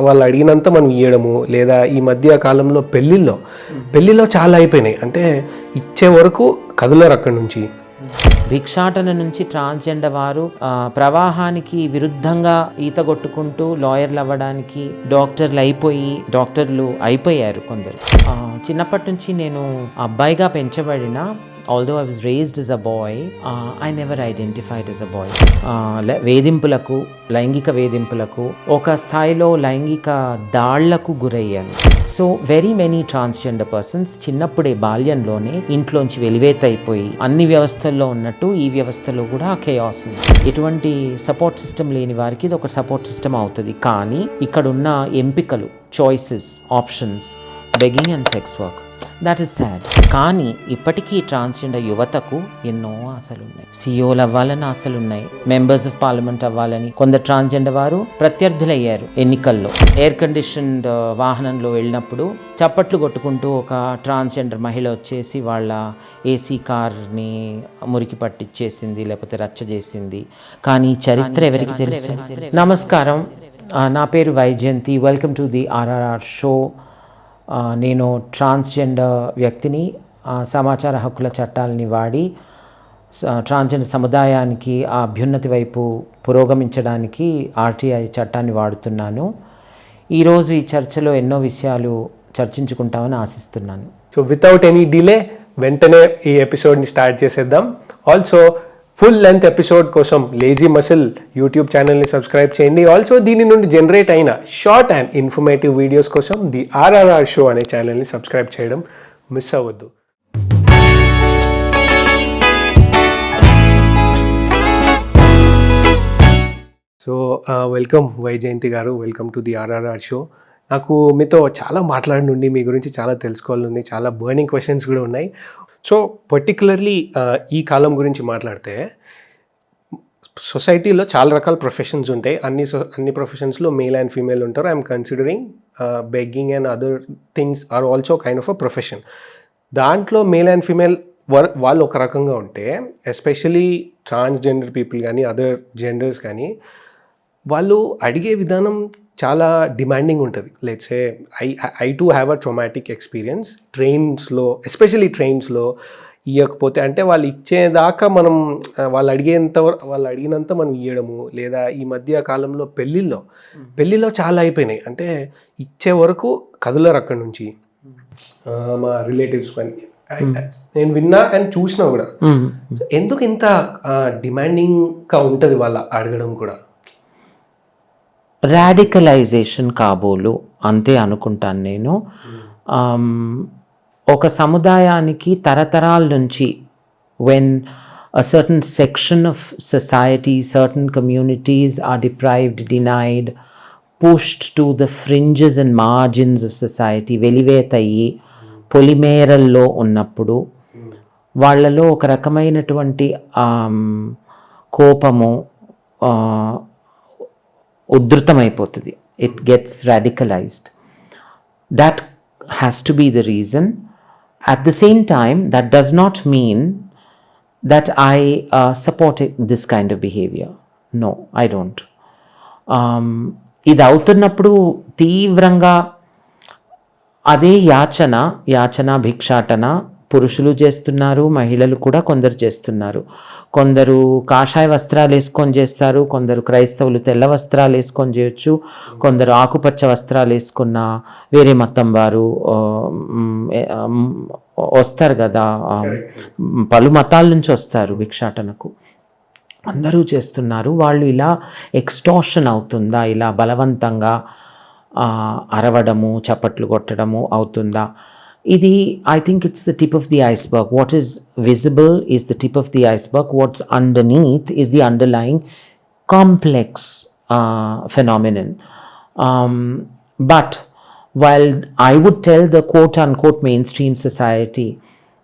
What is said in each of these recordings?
వాళ్ళు అడిగినంత మనం ఇవ్వడము, లేదా ఈ మధ్య కాలంలో పెళ్ళిళ్ళలో చాలా అయిపోయినాయి. అంటే ఇచ్చే వరకు కదలరు అక్కడి నుంచి. భిక్షాటన నుంచి ట్రాన్స్జెండర్ వారు ప్రవాహానికి విరుద్ధంగా ఈత కొట్టుకుంటూ లాయర్లు అవ్వడానికి డాక్టర్లు అయిపోయారు కొందరు. చిన్నప్పటి నుంచి నేను అబ్బాయిగా పెంచబడిన, although I was raised as a boy, I never identified as a boy. లైంగిక వేధింపులకు, ఒక స్థాయిలో లైంగిక దాళ్లకు గురయ్యాను. So very many transgender persons చిన్నప్పుడే బాల్యంలోనే ఇంట్లోంచి వెలివేతైపోయి అన్ని వ్యవస్థల్లో ఉన్నట్టు ఈ వ్యవస్థలో కూడా కేయాస్ ఉంది. ఎటువంటి సపోర్ట్ సిస్టమ్ లేని వారికి ఇది ఒక సపోర్ట్ సిస్టమ్ అవుతుంది. కానీ ఇక్కడున్న ఎంపికలు, choices, options, begging and sex work, that is sad. కానీ ఇప్పటికీ ట్రాన్స్జెండర్ యువతకు ఎన్నో ఆశలు ఉన్నాయి. సిఇఓలు అవ్వాలని ఆశలు ఉన్నాయి, మెంబర్స్ ఆఫ్ పార్లమెంట్ అవ్వాలని. కొందరు ట్రాన్స్జెండర్ వారు ప్రత్యర్థులయ్యారు ఎన్నికల్లో. ఎయిర్ కండిషన్డ్ వాహనంలో వెళ్ళినప్పుడు చప్పట్లు కొట్టుకుంటూ ఒక ట్రాన్స్జెండర్ మహిళ వచ్చేసి వాళ్ళ ఏసీ కార్ని మురికి పట్టించేసింది, లేకపోతే రచ్చ చేసింది. కానీ చరిత్ర ఎవరికి తెలుసు? నమస్కారం, నా పేరు Vyjayanthi. Welcome to the RRR show. నేను ట్రాన్స్జెండర్ వ్యక్తిని. సమాచార హక్కుల చట్టాలని వాడి ట్రాన్స్జెండర్ సముదాయానికి ఆ అభ్యున్నతి వైపు పురోగమించడానికి RTI చట్టాన్ని వాడుతున్నాను. ఈరోజు ఈ చర్చలో ఎన్నో విషయాలు చర్చించుకుంటామని ఆశిస్తున్నాను. సో వితౌట్ ఎనీ డిలే వెంటనే ఈ ఎపిసోడ్ని స్టార్ట్ చేసేద్దాం. ఆల్సో ఫుల్ లెంత్ ఎపిసోడ్ కోసం లేజీ మసిల్ యూట్యూబ్ ఛానల్ని సబ్స్క్రైబ్ చేయండి. ఆల్సో దీని నుండి జనరేట్ అయిన షార్ట్ అండ్ ఇన్ఫర్మేటివ్ వీడియోస్ కోసం ది RRR షో అనే ఛానల్ని సబ్స్క్రైబ్ చేయడం మిస్ అవ్వద్దు. సో వెల్కమ్ వైజయంతి గారు, welcome to the RRR show. నాకు మీతో చాలా మాట్లాడనుండి, మీ గురించి చాలా తెలుసుకోవాలని, చాలా బర్నింగ్ క్వశ్చన్స్ కూడా ఉన్నాయి. సో పర్టికులర్లీ ఈ కాలం గురించి మాట్లాడితే సొసైటీలో చాలా రకాల ప్రొఫెషన్స్ ఉంటాయి. అన్ని ప్రొఫెషన్స్లో మేల్ అండ్ ఫీమేల్ ఉంటారు. I'm considering begging and other things are also kind of a profession. దాంట్లో మేల్ అండ్ ఫీమేల్ వాళ్ళు ఒక రకంగా ఉంటే, ఎస్పెషలీ ట్రాన్స్జెండర్ పీపుల్ కానీ అదర్ జెండర్స్ కానీ, వాళ్ళు అడిగే విధానం చాలా డిమాండింగ్ ఉంటుంది. Let's say I to have a traumatic experience. Especially ట్రైన్స్లో ఇవ్వకపోతే, అంటే వాళ్ళు ఇచ్చేదాకా మనం వాళ్ళు అడిగినంత మనం ఇవ్వడము, లేదా ఈ మధ్య కాలంలో పెళ్ళిళ్ళలో చాలా అయిపోయినాయి. అంటే ఇచ్చే వరకు కదలరు అక్కడి నుంచి. మా రిలేటివ్స్ కానీ నేను విన్నా అండ్ చూసినా కూడా. ఎందుకు ఇంత డిమాండింగ్గా ఉంటుంది వాళ్ళ అడగడం కూడా? రాడికలైజేషన్ కాబోలు అంతే అనుకుంటాను నేను. ఒక సముదాయానికి తరతరాల నుంచి when a certain section of society, certain communities are deprived, denied, pushed to the fringes and margins of society, వెలివేతయ్యి పొలిమేరల్లో ఉన్నప్పుడు వాళ్ళలో ఒక రకమైనటువంటి కోపము ఉద్ధృతమైపోతుంది. It gets radicalised. That has to be the reason. At the same time that does not mean that I support this kind of behaviour. No, I don't. ఇది అవుతున్నప్పుడు తీవ్రంగా అదే యాచన భిక్షాటన పురుషులు చేస్తున్నారు, మహిళలు కూడా కొందరు చేస్తున్నారు. కొందరు కాషాయ వస్త్రాలు వేసుకొని చేస్తారు, కొందరు క్రైస్తవులు తెల్ల వస్త్రాలు వేసుకొని చేయొచ్చు, కొందరు ఆకుపచ్చ వస్త్రాలు వేసుకున్న వేరే మతం వారు వస్తారు కదా, పలు మతాల నుంచి వస్తారు భిక్షాటనకు. అందరూ చేస్తున్నారు. వాళ్ళు ఇలా ఎక్స్టార్షన్ అవుతుందా, ఇలా బలవంతంగా అరవడము, చప్పట్లు కొట్టడము అవుతుందా? ఇది I think it's the tip of the iceberg. What is visible is the tip of the iceberg. What's underneath is the underlying complex phenomenon. But while I would tell the quote unquote mainstream society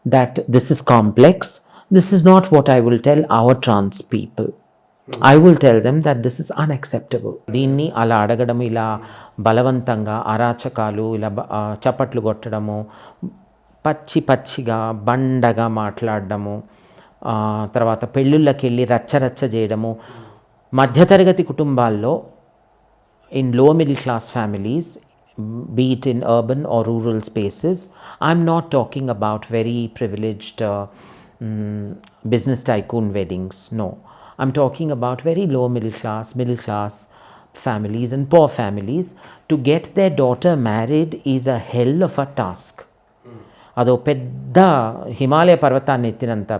that this is complex, this is not what I will tell our trans people. I will tell them that this is unacceptable. దీన్ని అలా అడగడం, ఇలా బలవంతంగా అరాచకాలు, ఇలా చప్పట్లు కొట్టడము, పచ్చిగా బండగా మాట్లాడడము, తర్వాత పెళ్ళిళ్ళకి వెళ్ళి రచ్చరచ్చ చేయడము. మధ్యతరగతి కుటుంబాల్లో in lower middle class families, be it in urban or rural spaces. I'm not talking about very privileged business tycoon weddings. No, I'm talking about very low middle class families and poor families. To get their daughter married is a hell of a task. అదో పెద్ద హిమాలయ పర్వతాన్ని ఎత్తినంత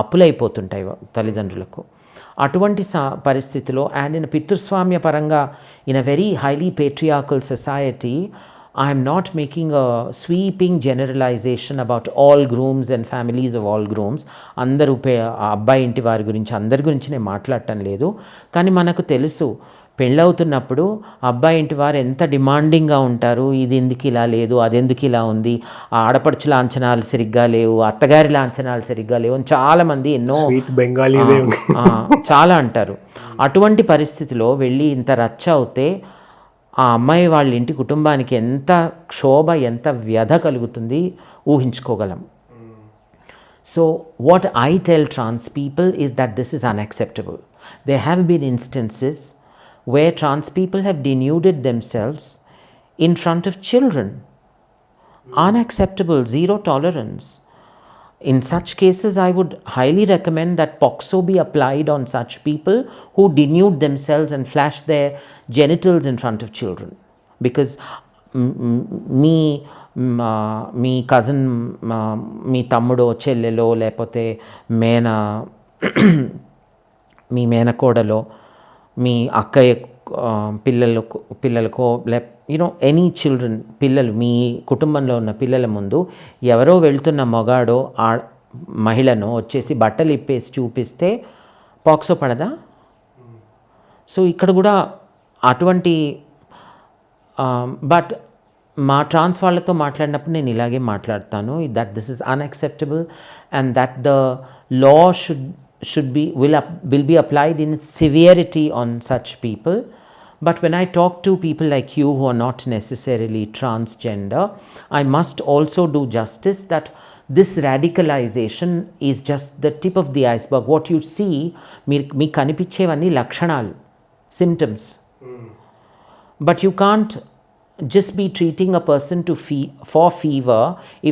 అప్పులైపోతుంటాయి తల్లిదండ్రులకు. అటువంటి పరిస్థితిలో and in పితృస్వామ్య పరంగా in a very highly patriarchal society, I'm not making a sweeping generalization about all grooms and families of all grooms. అందరూ అబ్బాయి ఇంటి వారి గురించి అందరి గురించి నేను మాట్లాడటం లేదు. కానీ మనకు తెలుసు పెళ్ళవుతున్నప్పుడు అబ్బాయి ఇంటి వారు ఎంత డిమాండింగ్గా ఉంటారు. ఇది ఎందుకు ఇలా లేదు, అది ఎందుకు ఇలా ఉంది, ఆడపడుచు లాంఛనాలు సరిగ్గా లేవు, అత్తగారి లాంఛనాలు సరిగ్గా లేవు అని చాలామంది ఎన్నో బెంగాలీ చాలా అంటారు. అటువంటి పరిస్థితిలో వెళ్ళి ఇంత రచ్చ అవుతే ఆ అమ్మాయి వాళ్ళ ఇంటి కుటుంబానికి ఎంత క్షోభ, ఎంత వ్యధ కలుగుతుంది ఊహించుకోగలం. So what I tell trans people is that this is unacceptable. They have been instances where trans people have denuded themselves in front of children. Unacceptable, zero tolerance. In such cases, I would highly recommend that POCSO be applied on such people who denude themselves and flash their genitals in front of children. Because మీ cousin, మీ తమ్ముడో చెల్లెలో లేకపోతే మీ మేనకోడలో, మీ అక్కయ్య పిల్లలకో any children, పిల్లలు, మీ కుటుంబంలో ఉన్న పిల్లల ముందు ఎవరో వెళ్తున్న మగాడో మహిళను వచ్చేసి బట్టలు ఇప్పేసి చూపిస్తే పాక్సో పడదా? సో ఇక్కడ కూడా అటువంటి బట్ మా ట్రాన్స్ వాళ్ళతో మాట్లాడినప్పుడు నేను ఇలాగే మాట్లాడతాను, that this is unacceptable and that the law will be applied in severity on such people. But when I talk to people like you who are not necessarily transgender, I must also do justice that this radicalization is just the tip of the iceberg. What you see, మీ కనిపించేవన్నీ లక్షణాలు, symptoms. But you can't just be treating a person for fever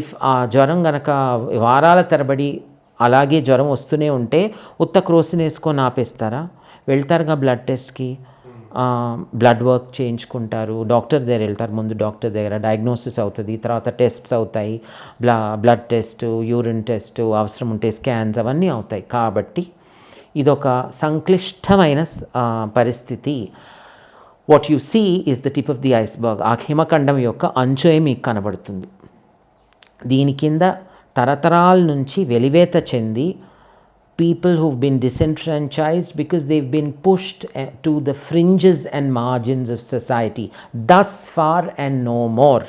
if జ్వరం గనక వారాల తరబడి అలాగే జ్వరం వస్తూనే ఉంటే ఉత్త క్రోసిన్ వేసుకొని ఆపేస్తారా? వెళ్తారుగా బ్లడ్ టెస్ట్కి, బ్లడ్ వర్క్ చేయించుకుంటారు, డాక్టర్ దగ్గర వెళ్తారు, ముందు డాక్టర్ దగ్గర డయాగ్నోసిస్ అవుతుంది, తర్వాత టెస్ట్స్ అవుతాయి, బ్లడ్ టెస్ట్, యూరిన్ టెస్ట్, అవసరం ఉంటే స్కాన్స్, అవన్నీ అవుతాయి. కాబట్టి ఇదొక సంక్లిష్టమైన పరిస్థితి. What you see is the tip of the iceberg. ఆ హిమఖండం యొక్క అంచే మీకు కనబడుతుంది. దీని కింద తరతరాల నుంచి వెలివేత చెంది people who've been disenfranchised because they've been pushed to the fringes and margins of society. Thus far and no more.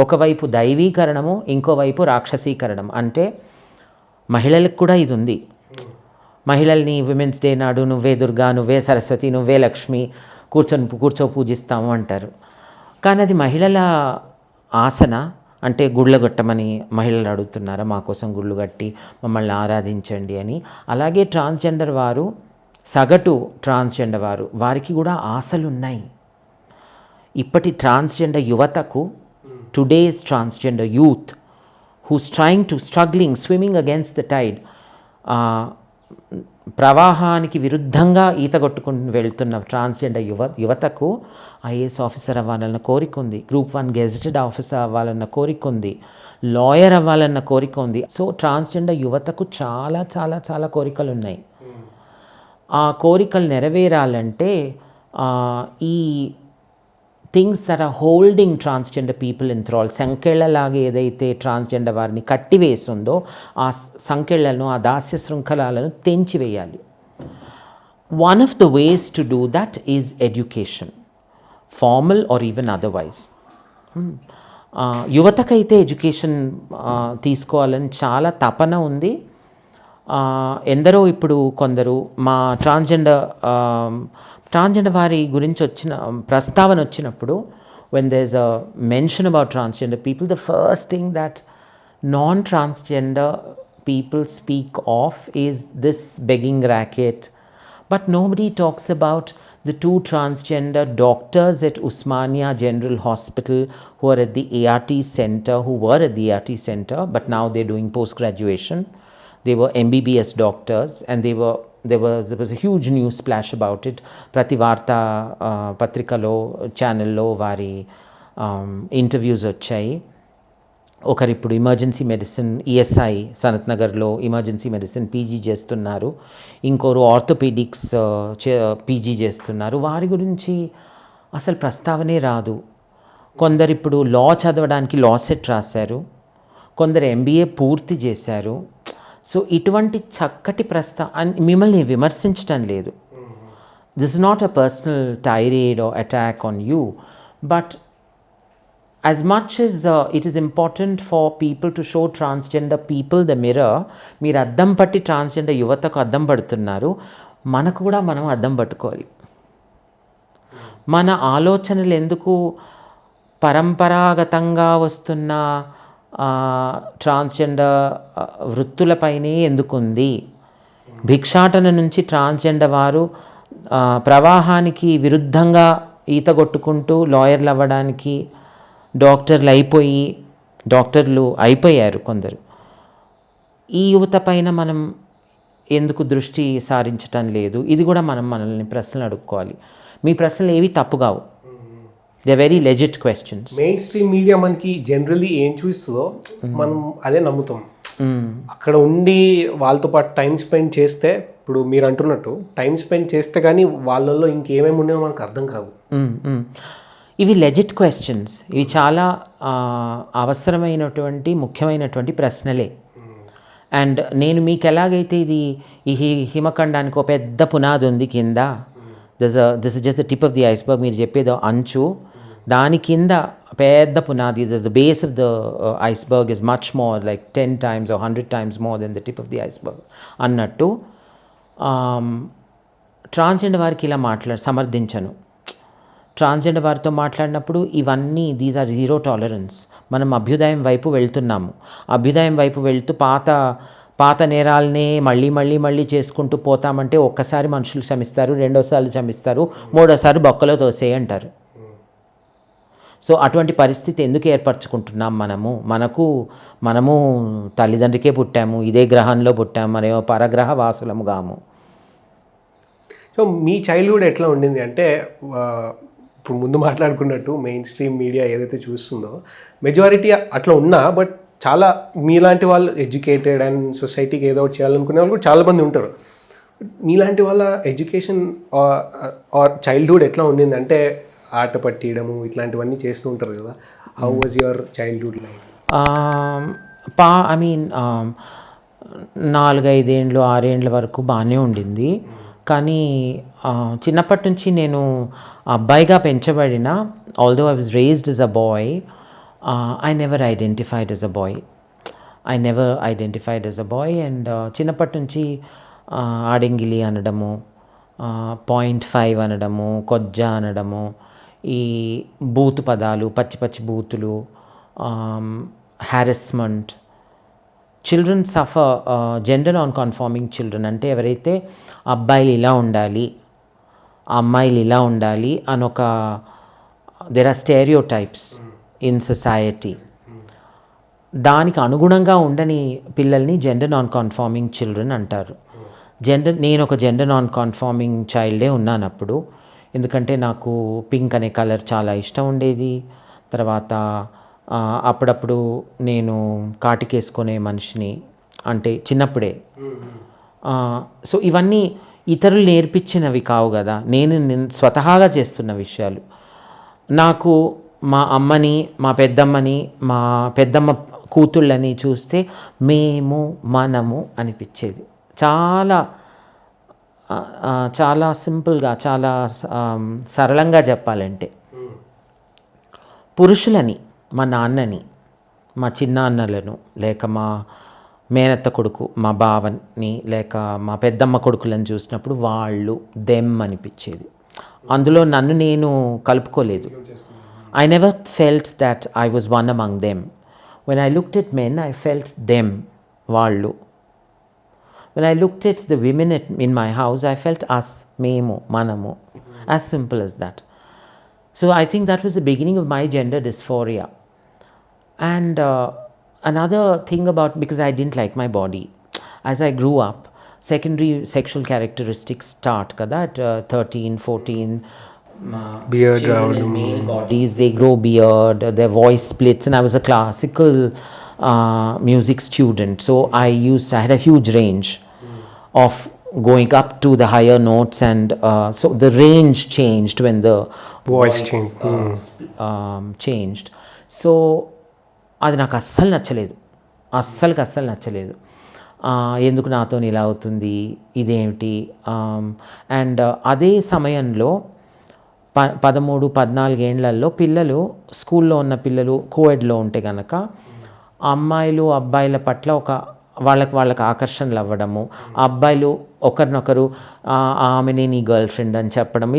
ఒకవైపు దైవీకరణము, ఇంకోవైపు రాక్షసీకరణం. అంటే మహిళలకు కూడా ఇది ఉంది. మహిళల్ని విమెన్స్ డే నాడు నువ్వే దుర్గా, నువ్వే సరస్వతి, నువ్వే లక్ష్మి, కూర్చో పూజిస్తాము అంటారు. కానీ అది మహిళల ఆసన. అంటే గుళ్ళు కట్టమని మహిళలు అడుగుతున్నారా, మా కోసం గుళ్ళు కట్టి మమ్మల్ని ఆరాధించండి అని. అలాగే ట్రాన్స్జెండర్ వారు, సగటు ట్రాన్స్జెండర్ వారికి కూడా ఆశలు ఉన్నాయి. ఇప్పటి ట్రాన్స్జెండర్ యువతకు, today's transgender youth who's trying to swimming against the tide, ప్రవాహానికి విరుద్ధంగా ఈత కొట్టుకుని వెళ్తున్న ట్రాన్స్జెండర్ యువతకు ఐఏఎస్ ఆఫీసర్ అవ్వాలన్న కోరిక ఉంది, గ్రూప్ 1 గెజెటెడ్ ఆఫీసర్ అవ్వాలన్న కోరిక ఉంది, లాయర్ అవ్వాలన్న కోరిక ఉంది. సో ట్రాన్స్జెండర్ యువతకు చాలా చాలా చాలా కోరికలు ఉన్నాయి. ఆ కోరికలు నెరవేరాలంటే ఈ things that are holding transgender people in thrall, సంకెళ్ళలాగా ఏదైతే ట్రాన్స్జెండర్ వారిని కట్టివేస్తుందో ఆ సంకెళ్ళను, ఆ దాస్య శృంఖలాలను తెంచివేయాలి. One of the ways to do that is education, formal or even otherwise. యువతకైతే ఎడ్యుకేషన్ తీసుకోవాలని చాలా తపన ఉంది. ఎందరో ఇప్పుడు కొందరు మా ట్రాన్స్జెండర్ వారి గురించి వచ్చిన ప్రస్తావన వచ్చినప్పుడు, when there's a mention about transgender people, the first thing that non-transgender people speak of is this begging racket. But nobody talks about the 2 transgender doctors at Usmania General Hospital who are at the ART center, who were at the ART center, but now they're doing post-graduation. They were MBBS doctors, and there was a huge news splash about it. Prativarta patrikalo channel lo vari interviews వచ్చాయి. ఒకరు ఇప్పుడు emergency medicine ESI Sanath నగర్లో emergency medicine PG చేస్తున్నారు. ఇంకోరు orthopaedics PG చేస్తున్నారు. వారి గురించి అసలు ప్రస్తావనే రాదు. కొందరు ఇప్పుడు లా చదవడానికి లా సెట్ రాశారు, కొందరు ఎంబీఏ పూర్తి చేశారు. సో ఇటువంటి చక్కటి మిమ్మల్ని విమర్శించటం లేదు. This is not a personal tirade or attack on you, but as much as it is important for people to show transgender people the mirror, మీరు అద్దం పట్టి ట్రాన్స్జెండర్ యువతకు అద్దం పడుతున్నారు. మనకు కూడా మనం అద్దం పట్టుకోవాలి. మన ఆలోచనలు ఎందుకు పరంపరాగతంగా వస్తున్న ట్రాన్స్జెండర్ వృత్తులపైనే ఎందుకుంది? భిక్షాటన నుంచి ట్రాన్స్జెండర్ వారు ప్రవాహానికి విరుద్ధంగా ఈత కొట్టుకుంటూ లాయర్లు అవ్వడానికి డాక్టర్లు అయిపోయారు కొందరు. ఈ యువత పైన మనం ఎందుకు దృష్టి సారించటం లేదు? ఇది కూడా మనం మనల్ని ప్రశ్నలు అడుక్కోవాలి. మీ ప్రశ్నలు ఏవి తప్పు కావు. They very legit questions. Main stream media మనకి జనరల్లీ ఏం చూస్తుందో మనం అదే నమ్ముతాం. అక్కడ ఉండి వాళ్ళతో పాటు టైం స్పెండ్ చేస్తే, ఇప్పుడు మీరు అంటున్నట్టు టైం స్పెండ్ చేస్తే కానీ వాళ్ళల్లో ఇంకేమేమి ఉన్నాయో మనకు అర్థం కావు. ఇవి లెజిట్ క్వశ్చన్స్. ఇవి చాలా అవసరమైనటువంటి ముఖ్యమైనటువంటి ప్రశ్నలే. అండ్ నేను మీకు ఎలాగైతే ఈ హిమఖండానికి ఒక పెద్ద పునాది ఉంది కింద, this is just the tip of the iceberg, మీరు చెప్పేది అంచు, దాని కింద పెద్ద పునాది, the base of the iceberg is much more like 10 times or 100 times more than the tip of the iceberg అన్నట్టు. ట్రాన్స్జెండర్ వారికి ఇలా సమర్థించను. ట్రాన్స్జెండర్ వారితో మాట్లాడినప్పుడు ఇవన్నీ దీస్ ఆర్ జీరో టాలరెన్స్. మనం అభ్యుదయం వైపు వెళ్తున్నాము. అభ్యుదయం వైపు వెళ్తూ పాత నేరాలనే మళ్ళీ చేసుకుంటూ పోతామంటే ఒక్కసారి మనుషులు క్షమిస్తారు, రెండోసార్లు క్షమిస్తారు, మూడోసారి బొక్కలో తోసే అంటారు. సో అటువంటి పరిస్థితి ఎందుకు ఏర్పరచుకుంటున్నాం? మనము తల్లిదండ్రికే పుట్టాము, ఇదే గ్రహంలో పుట్టాము, మరేమో పరగ్రహ వాసులము గాము. సో మీ చైల్డ్హుడ్ ఎట్లా ఉండింది అంటే, ఇప్పుడు ముందు మాట్లాడుకున్నట్టు మెయిన్ స్ట్రీమ్ మీడియా ఏదైతే చూస్తుందో మెజారిటీ అట్లా ఉన్నా, బట్ చాలా మీలాంటి వాళ్ళు ఎడ్యుకేటెడ్ అండ్ సొసైటీకి ఏదో ఒకటి చేయాలనుకునే వాళ్ళు కూడా చాలామంది ఉంటారు. మీలాంటి వాళ్ళ ఎడ్యుకేషన్ ఆర్ చైల్డ్హుడ్ ఎట్లా ఉండింది అంటే, ఆట పట్టియడము ఇట్లాంటివన్నీ చేస్తూ ఉంటారు కదా. How was your childhood life? 4-5 ఏండ్లు 6 ఏండ్ల వరకు బాగానే ఉండింది. కానీ చిన్నప్పటి నుంచి నేను అబ్బాయిగా పెంచబడిన, although I was raised as a boy, I never identified as a boy. And చిన్నప్పటి నుంచి ఆడెంగిలి అనడము, 0.5 అనడము, కొజ్జ అనడము, ఈ బూతు పదాలు, పచ్చి బూతులు, harassment, children suffer, gender non conforming children అంటే ఎవరైతే అబ్బాయిలు ఇలా ఉండాలి, అమ్మాయిలు ఇలా ఉండాలి అనొక, there are stereotypes in society. దానికి అనుగుణంగా ఉండని పిల్లల్ని జెండర్ నాన్ కన్ఫార్మింగ్ చిల్డ్రన్ అంటారు. నేను ఒక జెండర్ నాన్ కన్ఫార్మింగ్ చైల్డే ఉన్నాను అప్పుడు. ఎందుకంటే నాకు పింక్ అనే కలర్ చాలా ఇష్టం ఉండేది. తర్వాత అప్పుడప్పుడు నేను కాటికేసుకునే మనిషిని, అంటే చిన్నప్పుడే. సో ఇవన్నీ ఇతరులు నేర్పించినవి కావు కదా, నేను స్వతహాగా చేస్తున్న విషయాలు. నాకు మా అమ్మని, మా పెద్దమ్మ కూతుళ్ళని చూస్తే మనము అనిపించేది. చాలా సింపుల్గా, చాలా సరళంగా చెప్పాలంటే, పురుషులని, మా నాన్నని, మా చిన్నాన్నలను, లేక మా మేనత్త కొడుకు, మా బావని, లేక మా పెద్దమ్మ కొడుకులను చూసినప్పుడు వాళ్ళు దెమ్ అనిపించేది. అందులో నన్ను నేను కలుపుకోలేదు. I never felt that I was one among them. When I looked at men, I felt them, వాళ్ళు. When I looked at the women in my house, I felt us, మనము. As simple as that. So I think that was the beginning of my gender dysphoria. And another thing about, because I didn't like my body, as I grew up, secondary sexual characteristics start kada at 13, 14. Beard Children in రావడం. male bodies, they grow beard, their voice splits, and I was a classical music student, so I had a huge range of going up to the higher notes, and so the range changed when the Voice change. changed. So అది నాకు అస్సలు నచ్చలేదు, అస్సలు నచ్చలేదు. ఎందుకు నాతో ఇలా అవుతుంది, ఇదేమిటి. అండ్ అదే సమయంలో 13-14 ఏళ్లలో పిల్లలు, స్కూల్లో ఉన్న పిల్లలు కోఎడ్లో ఉంటే కనుక అమ్మాయిలు అబ్బాయిల పట్ల ఒక వాళ్ళకి ఆకర్షణలు అవ్వడము, అబ్బాయిలు ఒకరినొకరు ఆమెనే నీ గర్ల్ ఫ్రెండ్ అని చెప్పడం,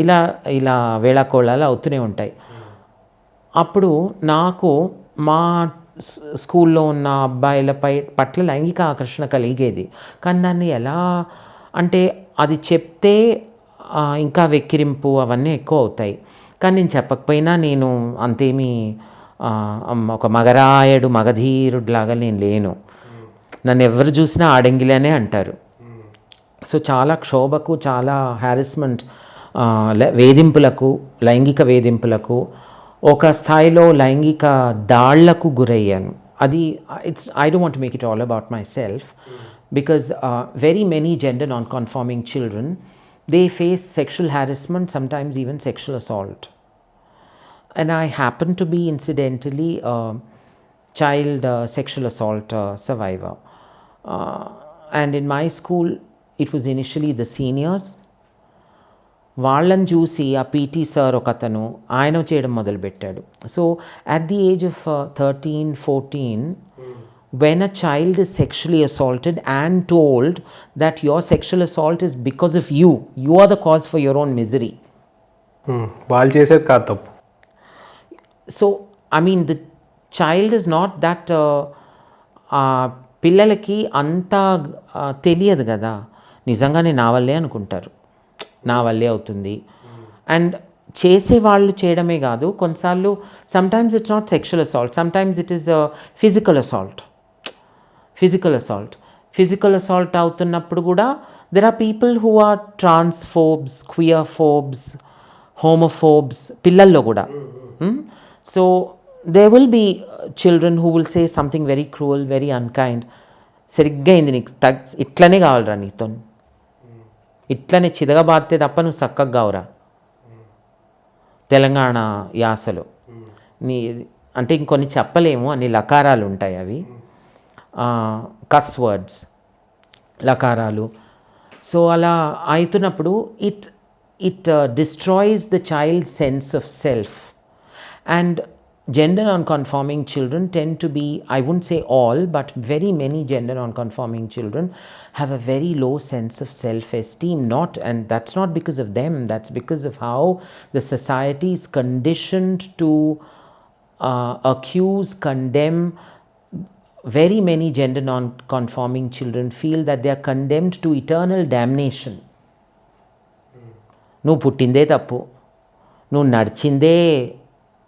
ఇలా వేళాకోళాలు అవుతూనే ఉంటాయి. అప్పుడు నాకు మా స్కూల్లో ఉన్న అబ్బాయిల పట్ల లైంగిక ఆకర్షణ కలిగేది. కానీ దాన్ని ఎలా అంటే, అది చెప్తే ఇంకా వెక్కిరింపు అవన్నీ ఎక్కువ అవుతాయి. కానీ నేను చెప్పకపోయినా నేను అంతేమీ ఒక మగరాయుడు మగధీరుడిలాగా నేను లేను. నన్ను ఎవరు చూసినా ఆడంగిలనే అంటారు. సో చాలా క్షోభకు, చాలా హ్యారెస్మెంట్, వేధింపులకు, లైంగిక వేధింపులకు, ఒక స్థాయిలో లైంగిక దాళ్లకు గురయ్యాను. అది I don't want to make it all about my self, because very many gender non conforming children, they face sexual harassment, sometimes even sexual assault. And I happen to be incidentally a child sexual assault survivor. And in my school, it was initially the seniors. వాళ్ళని చూసి ఆ PT sir ఒకతను ఆయన చేయడం మొదలుపెట్టాడు. So at the age of 13, 14, when a child is sexually assaulted and told that your sexual assault is because of you are the cause for your own misery. వాళ్ళు చేసేది కాదు తప్పు. So I mean, the child is not that పిల్లలకి అంత తెలియదు కదా, నిజంగానే నా వల్లే అనుకుంటారు, నా వల్లే అవుతుంది. అండ్ చేసేవాళ్ళు చేయడమే కాదు, కొన్నిసార్లు sometimes it's not sexual assault, sometimes it is physical assault అవుతున్నప్పుడు కూడా there are people who are transphobes, queerphobes, homophobes, పిల్లల్లో కూడా. So they will be children who will say something very cruel, very unkind. సరిగ్గా అయింది నీకు, ఇట్లనే కావాలరా నీతో, ఇట్లనే చిదగబాతే తప్ప నువ్వు చక్కగా కావురా. తెలంగాణ యాసలో నీ అంటే ఇంకొన్ని చెప్పలేము, అన్ని లకారాలు ఉంటాయి, అవి కస్ వర్డ్స్, లకారాలు. సో అలా అవుతున్నప్పుడు it destroys the child sense of self. And gender non-conforming children tend to be, I wouldn't say all, but very many gender non-conforming children have a very low sense of self-esteem. And that's not because of them, that's because of how the society is conditioned to accuse, condemn. Very many gender non-conforming children feel that they are condemned to eternal damnation. నువ్వు పుట్టిందే తప్పు, నువ్వు నడిచిందే,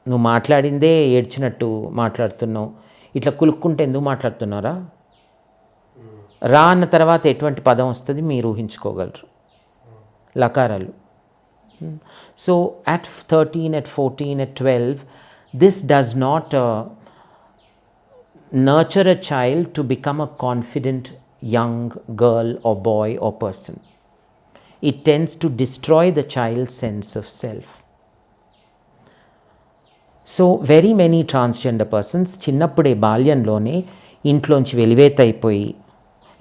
నువ్వు మాట్లాడిందే ఏడ్చినట్టు మాట్లాడుతున్నావు, ఇట్లా కులుక్కుంటే ఎందుకు మాట్లాడుతున్నారా, రా అన్న తర్వాత ఎటువంటి పదం వస్తుంది మీరు ఊహించుకోగలరు, లకారాలు. So at 13, at 14, at 12, this does not nurture a child to become a confident young girl or boy or person. It tends to destroy the child's sense of self. So very many transgender persons చిన్నప్పుడే, బాల్యంలోనే ఇంట్లోంచి వెలివేత అయిపోయి,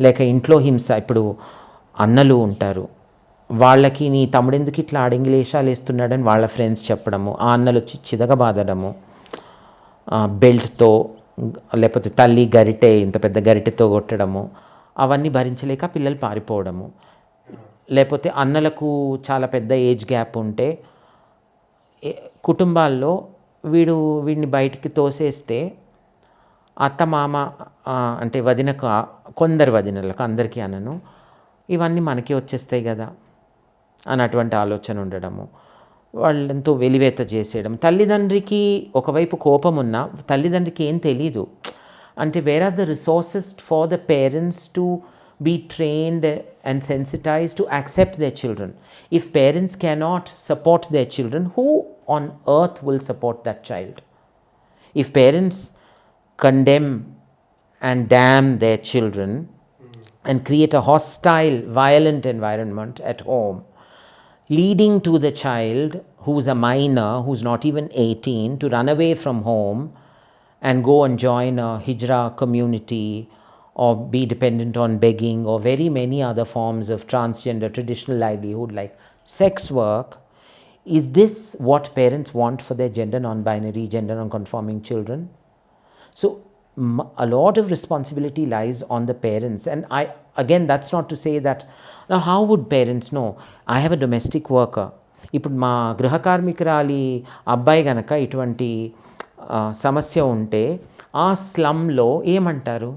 లేక ఇంట్లో హింస, ఇప్పుడు అన్నలు ఉంటారు, వాళ్ళకి నీ తమ్ముడు ఎందుకు ఇట్లా ఆడింగిలేషాలు వేస్తున్నాడని వాళ్ళ ఫ్రెండ్స్ చెప్పడము, ఆ అన్నలు వచ్చి చిదగబాదడము బెల్ట్తో, లేకపోతే తల్లి ఇంత పెద్ద గరిటెతో కొట్టడము, అవన్నీ భరించలేక పిల్లలు పారిపోవడము. లేకపోతే అన్నలకు చాలా పెద్ద ఏజ్ గ్యాప్ ఉంటే కుటుంబాల్లో వీడిని బయటికి తోసేస్తే అత్త మామ అంటే వదినకు, కొందరు వదినలకు, అందరికీ అనను, ఇవన్నీ మనకి వచ్చేస్తాయి కదా అన్నటువంటి ఆలోచన ఉండడము. వాళ్ళంతో వెలివేత చేసేయడం. తల్లిదండ్రికి ఒకవైపు కోపం ఉన్నా తల్లిదండ్రికి ఏం తెలీదు. అంటే where are the resources for the parents to be trained and sensitized to accept their children? If parents cannot support their children, who on earth will support that child? If parents condemn and damn their children and create a hostile, violent environment at home, leading to the child who's a minor, who's not even 18, to run away from home and go and join a hijra community or be dependent on begging or very many other forms of transgender traditional livelihood like sex work, is this what parents want for their gender non-binary, gender non-conforming children? So a lot of responsibility lies on the parents. And again, that's not to say that, now how would parents know? I have a domestic worker. ఇప్పుడు మా గృహ కార్మికురాలి అబ్బాయి గనక ఇటువంటి సమస్య ఉంటే ఆ స్లమ్లో ఏమంటారు?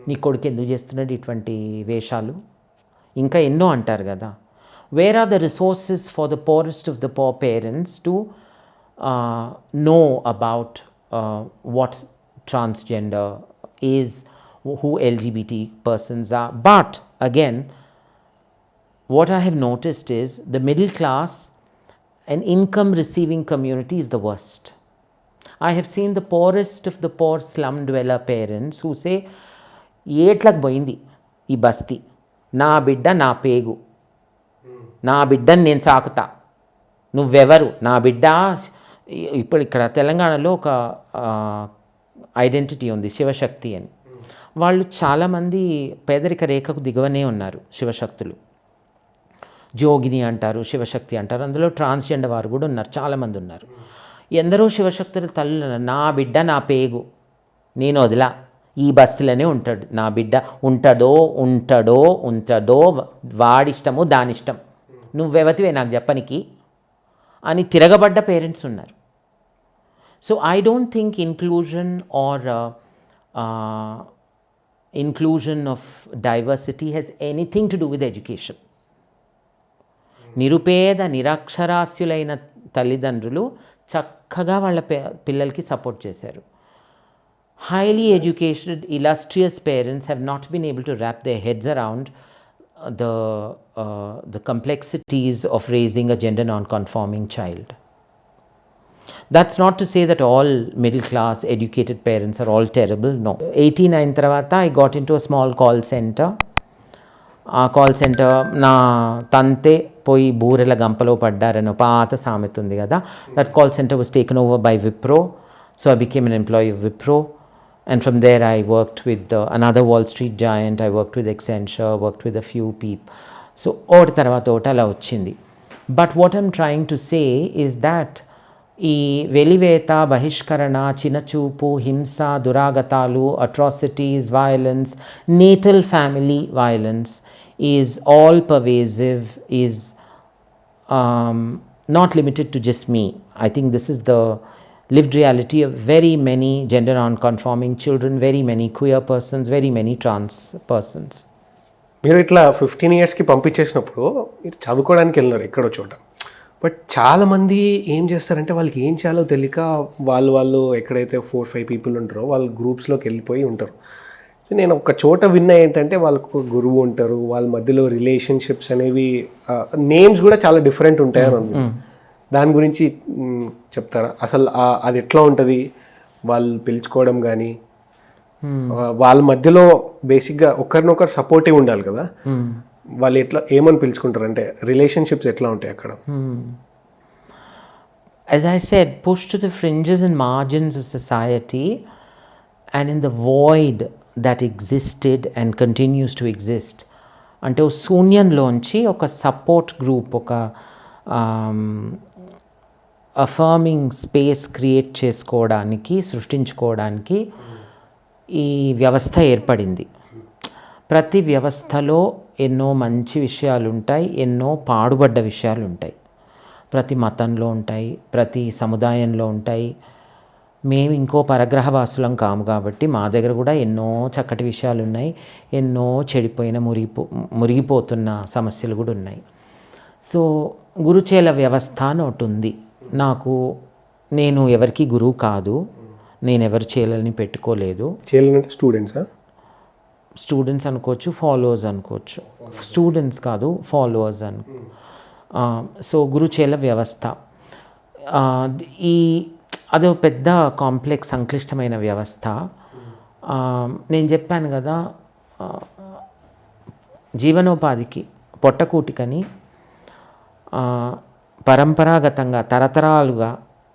నీ కొడుకు ఎందుకు చేస్తున్నాడు ఇటువంటి వేషాలు, ఇంకా ఎన్నో అంటారు కదా. Where are the resources for the poorest of the poor parents to know about what transgender is, who LGBT persons are? But again, what I have noticed is the middle class and income receiving community is the worst. I have seen the poorest of the poor slum dweller parents who say, ఏట్లకు పోయింది ఈ బస్తీ, నా బిడ్డ నా పేగు, నా బిడ్డని నేను సాకుతా, నువ్వెవరు, నా బిడ్డ. ఇప్పుడు ఇక్కడ తెలంగాణలో ఒక ఐడెంటిటీ ఉంది శివశక్తి అని. వాళ్ళు చాలామంది పేదరిక రేఖకు దిగువనే ఉన్నారు శివశక్తులు. జోగిని అంటారు, శివశక్తి అంటారు. అందులో ట్రాన్స్జెండర్ వారు కూడా ఉన్నారు, చాలామంది ఉన్నారు. ఎందరో శివశక్తులు తల్లు, నా బిడ్డ నా పేగు, నేను వదిలా, ఈ బస్తీలోనే ఉంటాడు, నా బిడ్డ ఉంటడో వాడిష్టము దానిష్టం, నువ్వెవతివే నాకు చెప్పనికి అని తిరగబడ్డ పేరెంట్స్ ఉన్నారు. So I don't think inclusion of diversity has anything to do with education. నిరుపేద నిరక్షరాస్యులైన తల్లిదండ్రులు చక్కగా వాళ్ళ పిల్లలకి సపోర్ట్ చేశారు. Highly educated, illustrious parents have not been able to wrap their heads around the complexities of raising a gender non-conforming child. That's not to say that all middle class educated parents are all terrible. No. 89 tarvata I got into a small call center. ఆ call centre నా తంతే పోయి బూరెల గంపలో పడ్డారని పాత సామెత ఉంది కదా. That call centre was taken over by Wipro. So I became an employee of Wipro. And from there I worked with another Wall Street giant. I worked with Accenture, worked with a few people. So ఒకటి తర్వాత ఒకటి అలా వచ్చింది. But what I'm trying to say is that ఈ వెలివేత, బహిష్కరణ, చిన్నచూపు, హింస, దురాగతాలు, atrocities, violence, natal family violence is all pervasive, is not limited to just me. I think this is the lived reality of very many gender non-conforming children, very many queer persons, very many trans persons. మీరు ఇట్లా 15 yearsకి పంపించేసినప్పుడు మీరు చదువుకోవడానికి వెళ్ళినారు ఎక్కడో చోట. But చాలామంది ఏం చేస్తారంటే వాళ్ళకి ఏం చేయాలో తెలియక వాళ్ళు ఎక్కడైతే 4-5 people ఉంటారో వాళ్ళ గ్రూప్స్లోకి వెళ్ళిపోయి ఉంటారు. సో నేను ఒక చోట విన్నా ఏంటంటే వాళ్ళకు గురువు ఉంటారు, వాళ్ళ మధ్యలో రిలేషన్షిప్స్ అనేవి నేమ్స్ కూడా చాలా డిఫరెంట్ ఉంటాయని అనుకుంటున్నాను. దాని గురించి చెప్తారా? అసలు అది ఎట్లా ఉంటుంది, వాళ్ళు పిలుచుకోవడం కానీ వాళ్ళ మధ్యలో బేసిక్గా ఒకరినొకరు సపోర్టివ్ ఉండాలి కదా, వాళ్ళు ఎట్లా ఏమని పిలుచుకుంటారు, అంటే రిలేషన్షిప్స్ ఎట్లా ఉంటాయి అక్కడ? As I said, push to the fringes and margins of society and in the void that existed and continues to exist. అంటే శూన్యంలోంచి ఒక సపోర్ట్ గ్రూప్, ఒక అఫర్మింగ్ స్పేస్ క్రియేట్ చేసుకోవడానికి, సృష్టించుకోవడానికి ఈ వ్యవస్థ ఏర్పడింది. ప్రతి వ్యవస్థలో ఎన్నో మంచి విషయాలు ఉంటాయి, ఎన్నో పాడుబడ్డ విషయాలు ఉంటాయి. ప్రతి మతంలో ఉంటాయి, ప్రతి సముదాయంలో ఉంటాయి. మేము ఇంకో పరగ్రహవాసులం కాము కాబట్టి మా దగ్గర కూడా ఎన్నో చక్కటి విషయాలు ఉన్నాయి, ఎన్నో చెడిపోయిన మురిగిపోతున్న సమస్యలు కూడా ఉన్నాయి. సో గురుచేల వ్యవస్థ అని ఒకటి ఉంది. నేను ఎవరికి గురువు కాదు, నేను ఎవరి చేలని పెట్టుకోలేదు. చేయాలంటే స్టూడెంట్స్ అనుకోవచ్చు, ఫాలోవర్స్ అనుకోవచ్చు. స్టూడెంట్స్ కాదు, ఫాలోవర్స్ సో గురుచేల వ్యవస్థ అదో పెద్ద కాంప్లెక్స్ సంక్లిష్టమైన వ్యవస్థ. నేను చెప్పాను కదా, జీవనోపాధికి పొట్టకూటికని పరంపరాగతంగా తరతరాలుగా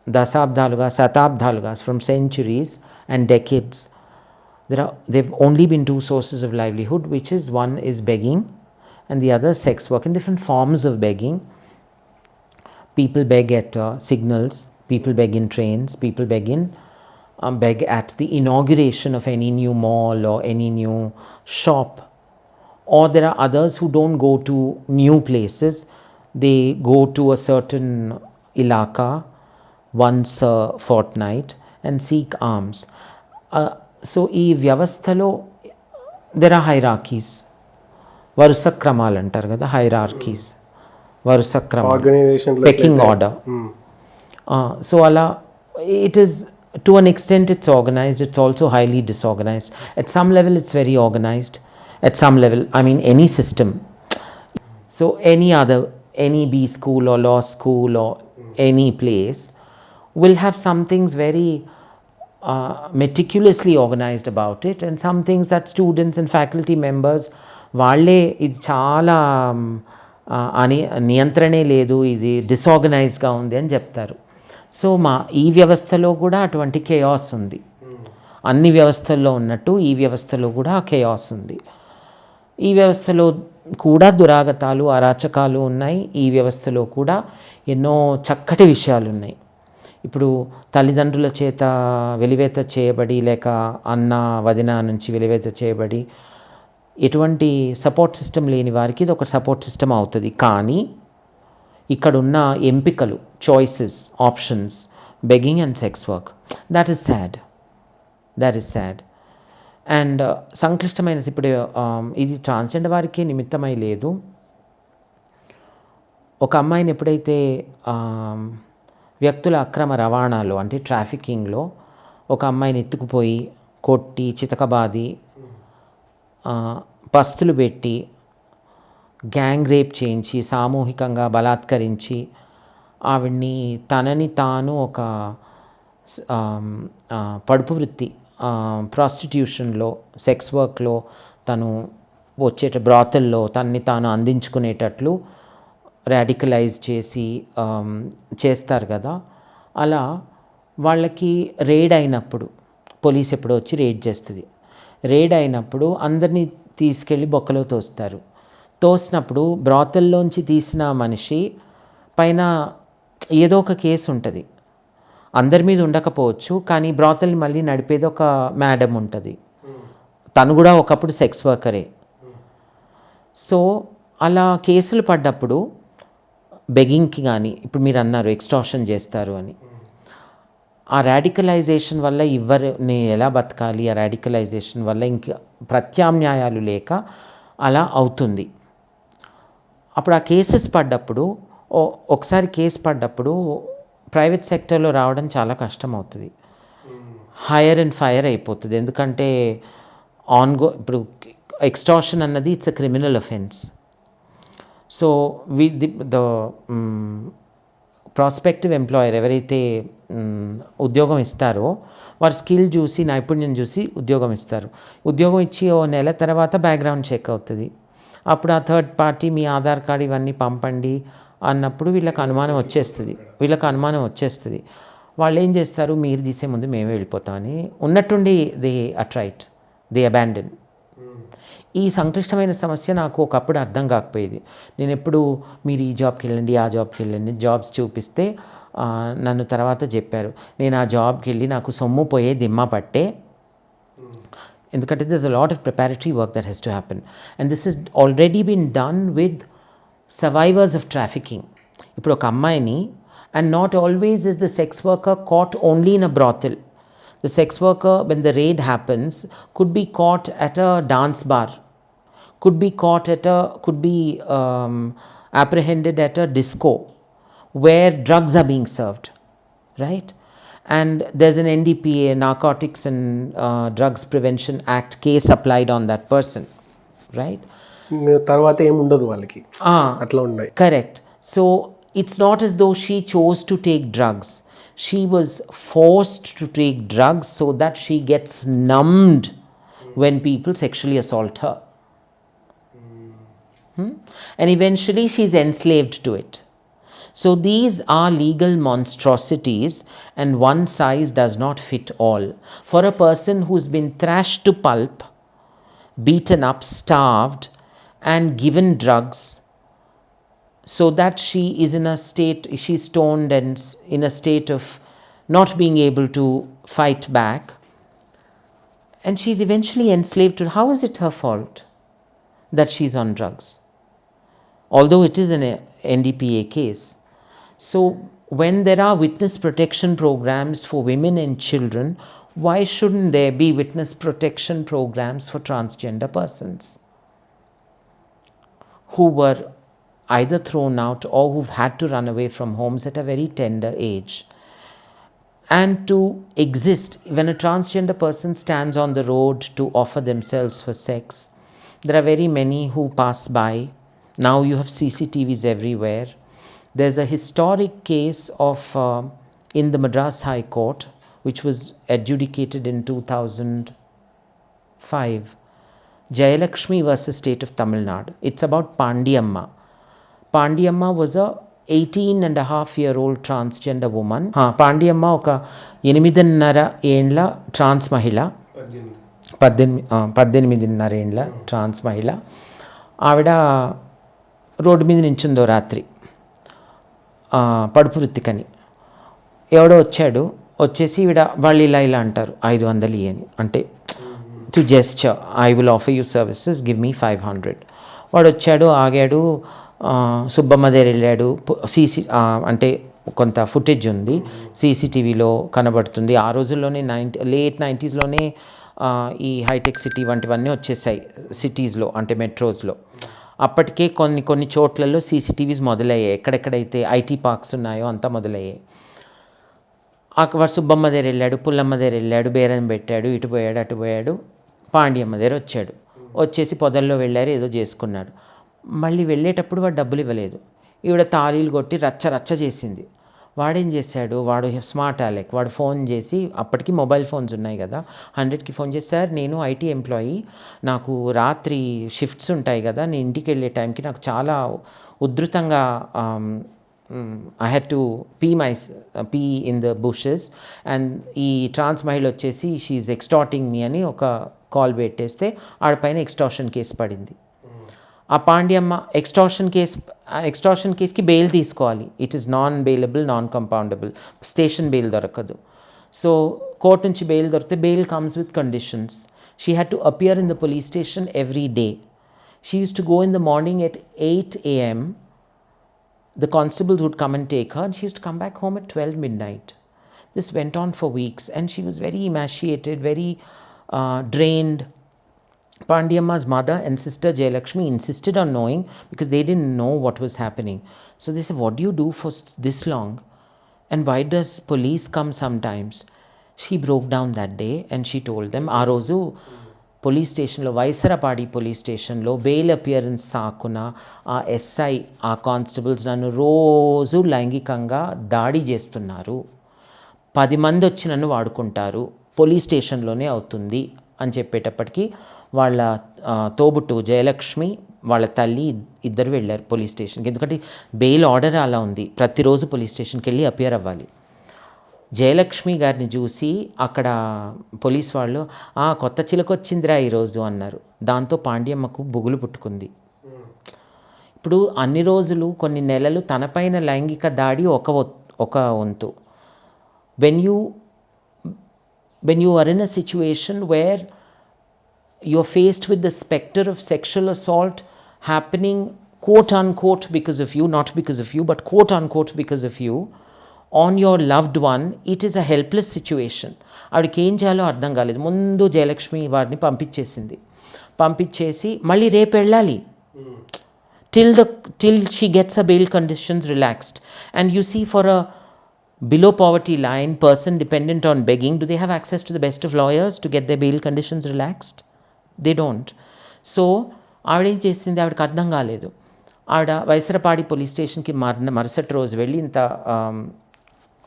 దశాబ్దాలుగా శతాబ్దాలుగా from centuries and decades they've only been two sources of livelihood, which is one is begging and the other sex work, in different forms of begging. People beg at signals, people beg in trains, people beg at the inauguration of any new mall or any new shop. Or there are others who don't go to new places, they go to a certain ilaka once a fortnight and seek alms. So ఈ వ్యవస్థలో there are hierarchies, వరుస క్రమాలు అంటారు కదా, hierarchies, వరుస క్రమాలు, Peking order. So అలా it is to an extent it's organised, it's also highly డిsorganized. At some level it's very organized, at some level, I mean any system. So any B school or law school or any place will have some things very meticulously organized about it, and some things that students and faculty members వాళ్ళే ఇది చాలా నియంత్రణే లేదు, ఇది డిsorganizedగా ఉంది అని చెప్తారు. So ఈ వ్యవస్థలో కూడా అటువంటి కేయాస్ ఉంది. అన్ని వ్యవస్థల్లో ఉన్నట్టు ఈ వ్యవస్థలో కూడా కేయాస్ ఉంది. ఈ వ్యవస్థలో కూడా దురాగతాలు, అరాచకాలు ఉన్నాయి. ఈ వ్యవస్థలో కూడా ఎన్నో చక్కటి విషయాలు ఉన్నాయి. ఇప్పుడు తల్లిదండ్రుల చేత వెలివేత చేయబడి, లేక అన్న వదిన నుంచి వెలివేత చేయబడి, ఎటువంటి సపోర్ట్ సిస్టమ్ లేని వారికి ఇది ఒక సపోర్ట్ సిస్టమ్ అవుతుంది. కానీ ఇక్కడున్న ఎంపికలు, choices, options, begging and sex work, that is sad. And సంక్లిష్టమైన ఇప్పుడు ఇది ట్రాన్స్జెండర్ వారికే నిమిత్తమై లేదు. ఒక అమ్మాయిని ఎప్పుడైతే వ్యక్తుల అక్రమ రవాణాలో అంటే ట్రాఫికింగ్లో ఒక అమ్మాయిని ఎత్తుకుపోయి కొట్టి చితకబాది పస్తులు పెట్టి గ్యాంగ్ రేప్ చేయించి సామూహికంగా బలాత్కరించి ఆవిడ్ని తనని తాను ఒక పడుపు వృత్తి ప్రాస్టిట్యూషన్లో, సెక్స్ వర్క్లో తను వచ్చేట బ్రాతల్లో తనని తాను అందించుకునేటట్లు రాడికలైజ్ చేస్తారు కదా. అలా వాళ్ళకి రేడ్ అయినప్పుడు, పోలీస్ ఎప్పుడో వచ్చి రేడ్ చేస్తుంది, రేడ్ అయినప్పుడు అందరినీ తీసుకెళ్ళి బొక్కలో తోసినప్పుడు బ్రాతల్లోంచి తీసిన మనిషి పైన ఏదో ఒక కేసు ఉంటుంది. అందరి మీద ఉండకపోవచ్చు, కానీ బ్రాతల్ని మళ్ళీ నడిపేది ఒక మేడం ఉంటుంది. తను కూడా ఒకప్పుడు సెక్స్ వర్కరే. సో అలా కేసులు పడ్డప్పుడు బెగ్గింగ్కి కానీ, ఇప్పుడు మీరు అన్నారు ఎక్స్టార్షన్ చేస్తారు అని, ఆ రాడికలైజేషన్ వల్ల నేను ఎలా బతకాలి, ఆ రాడికలైజేషన్ వల్ల ఇంకా ప్రత్యామ్నాయాలు లేక అలా అవుతుంది. అప్పుడు ఆ కేసెస్ పడ్డప్పుడు, ఒకసారి కేసు పడ్డప్పుడు ప్రైవేట్ సెక్టర్లో రావడం చాలా కష్టం అవుతుంది. హైర్ అండ్ ఫైర్ అయిపోతుంది. ఎందుకంటే ఇప్పుడు ఎక్స్టార్షన్ అన్నది it's a criminal offence. So the prospective employer ఎవరైతే ఉద్యోగం ఇస్తారో వారి స్కిల్ చూసి, నైపుణ్యం చూసి ఉద్యోగం ఇస్తారు. ఉద్యోగం ఇచ్చి ఓ నెల తర్వాత బ్యాక్గ్రౌండ్ చెక్ అవుతుంది. అప్పుడు ఆ థర్డ్ పార్టీ మీ ఆధార్ కార్డ్ ఇవన్నీ పంపండి అన్నప్పుడు వీళ్ళకి అనుమానం వచ్చేస్తుంది. వాళ్ళు ఏం చేస్తారు, మీరు తీసే ముందు మేమే వెళ్ళిపోతామని ఉన్నట్టుండి దే అబాండన్. ఈ సంక్లిష్టమైన సమస్య నాకు ఒకప్పుడు అర్థం కాకపోయేది. నేను ఎప్పుడు మీరు ఈ జాబ్కి వెళ్ళండి, ఆ జాబ్కి వెళ్ళండి, జాబ్స్ చూపిస్తే నన్ను తర్వాత చెప్పారు, నేను ఆ జాబ్కి వెళ్ళి నాకు సొమ్ము పోయే దిమ్మ పట్టే, ఎందుకంటే there's a lot of preparatory work that has to happen, and this has already been done with survivors of trafficking. ఇప్పుడు ఒక అమ్మాయిని, and not always is the sex worker caught only in a brothel. The sex worker, when the raid happens, could be caught at a dance bar, could be apprehended at a disco where drugs are being served, right? And there's an NDPA, Narcotics and Drugs Prevention Act case applied on that person, right? తర్వాత ఏముండదు వాళ్ళకి అట్లా ఉన్నాయి. Correct. So it's not as though she chose to take drugs. She was forced to take drugs so that she gets numbed when people sexually assault her. And eventually she's enslaved to it. So these are legal monstrosities, and one size does not fit all. For a person who's been thrashed to pulp, beaten up, starved, and given drugs, so that she is in a state, she's stoned and in a state of not being able to fight back, and she's eventually enslaved to, how is it her fault that she's on drugs? Although it is an NDPA case. So when there are witness protection programs for women and children, why shouldn't there be witness protection programs for transgender persons who were either thrown out or who've had to run away from homes at a very tender age? And to exist, when a transgender person stands on the road to offer themselves for sex, there are very many who pass by. Now you have CCTVs everywhere. There's a historic case of in the Madras High Court, which was adjudicated in 2005, Jayalakshmi versus State of Tamil Nadu. It's about Pandiyamma. Pandiyamma was a 18.5-year-old transgender woman. Pandiyamma oka 8.5 ఏండ్ల ట్రాన్స్ మహిళ, 18.5 ఏండ్ల ట్రాన్స్ మహిళ. ఆవిడ road మీద నించుందో రాత్రి పడుపు వృత్తికని. ఎవడో వచ్చేసి ఈవిడ వాళ్ళు ఇలా అంటారు 500 ఇయ్యని, అంటే to gesture, I will offer you services, give me 500. వాడు వచ్చాడు, ఆగాడు, సుబ్బమ్మ దగ్గర వెళ్ళాడు. అంటే కొంత ఫుటేజ్ ఉంది, సీసీటీవీలో కనబడుతుంది. ఆ రోజుల్లోనే లేట్ 90s ఈ హైటెక్ సిటీ వంటివన్నీ వచ్చేసాయి సిటీస్లో, అంటే మెట్రోస్లో. అప్పటికే కొన్ని చోట్లలో సీసీటీవీస్ మొదలయ్యాయి, ఎక్కడెక్కడైతే ఐటీ పార్క్స్ ఉన్నాయో అంతా మొదలయ్యాయి. వాడు సుబ్బమ్మ దగ్గర వెళ్ళాడు, పుల్లమ్మ దగ్గర వెళ్ళాడు, బేరం పెట్టాడు, ఇటు పోయాడు అటు పోయాడు, పాండ్యమ్మ దగ్గర వచ్చేసి పొదల్లో వెళ్ళారు, ఏదో చేసుకున్నాడు. మళ్ళీ వెళ్ళేటప్పుడు వాడు డబ్బులు ఇవ్వలేదు. ఈవిడ తాళీలు కొట్టి రచ్చ చేసింది. వాడేం చేశాడు, వాడు స్మార్ట్ అలెక్, వాడు ఫోన్ చేసి, అప్పటికి మొబైల్ ఫోన్స్ ఉన్నాయి కదా, 100కి ఫోన్ చేసి, సార్ నేను ఐటీ ఎంప్లాయీ, నాకు రాత్రి షిఫ్ట్స్ ఉంటాయి కదా, నేను ఇంటికి వెళ్ళే టైంకి నాకు చాలా ఉధృతంగా I had to P in the bushes, and ఈ ట్రాన్స్ మహిళ వచ్చేసి షీఈ్ ఎక్స్టార్టింగ్ మీ అని ఒక కాల్ పెట్టేస్తే ఆడపైన ఎక్స్టార్షన్ కేసు పడింది. ఆ పాండ్యమ్మ ఎక్స్టార్షన్ కేసుకి బెయిల్ తీసుకోవాలి. It is non bailable, non compoundable, station bail దొరకదు. సో కోర్టు నుంచి బెయిల్ దొరికితే bail comes with conditions. She had to appear in the police station every day. She use to go in the morning at 8 a.m. The constables would come and take her, and she used to come back home at 12 midnight. This went on for weeks, and she was very emaciated, very drained. Pandiyamma's mother and sister Jayalakshmi insisted on knowing, because they didn't know what was happening. So they said, what do you do for this long? And why does police come sometimes? She broke down that day and she told them, aa roju police స్టేషన్లో, వైసరపాడి police స్టేషన్లో bail appearance సాకున ఆ SI, ఆ constables నన్ను రోజు లైంగికంగా దాడి చేస్తున్నారు, 10 మంది వచ్చి నన్ను వాడుకుంటారు, పోలీస్ స్టేషన్లోనే అవుతుంది అని చెప్పేటప్పటికీ వాళ్ళ తోబుట్టు జయలక్ష్మి, వాళ్ళ తల్లి ఇద్దరు వెళ్ళారు పోలీస్ స్టేషన్కి. ఎందుకంటే బెయిల్ ఆర్డర్ అలా ఉంది, ప్రతిరోజు పోలీస్ స్టేషన్కి వెళ్ళి అపియర్ అవ్వాలి. జయలక్ష్మి గారిని చూసి అక్కడ పోలీస్ వాళ్ళు, కొత్త చిలక వచ్చిందిరా ఈరోజు అన్నారు. దాంతో పాండ్యమ్మకు బుగులు పుట్టుకుంది. ఇప్పుడు అన్ని రోజులు, కొన్ని నెలలు తనపైన లైంగిక దాడి ఒక వంతు. when you are in a situation where you're faced with the specter of sexual assault happening quote unquote because of you, not because of you, but quote unquote because of you, on your loved one, it is a helpless situation. ఆవిడకి ఏం చేయాలో అర్థం కాలేదు. ముందు జయలక్ష్మి వారిని పంపించేసి మళ్ళీ రేపు వెళ్ళాలి, till she gets her bail conditions relaxed. And you see, for a below poverty line person dependent on begging, do they have access to the best of lawyers to get their bail conditions relaxed? They don't. So ఆవిడేం చేసింది, ఆవిడకి అర్థం కాలేదు. ఆవిడ వైసరపాడి police స్టేషన్కి మరుసటి రోజు వెళ్ళి ఇంత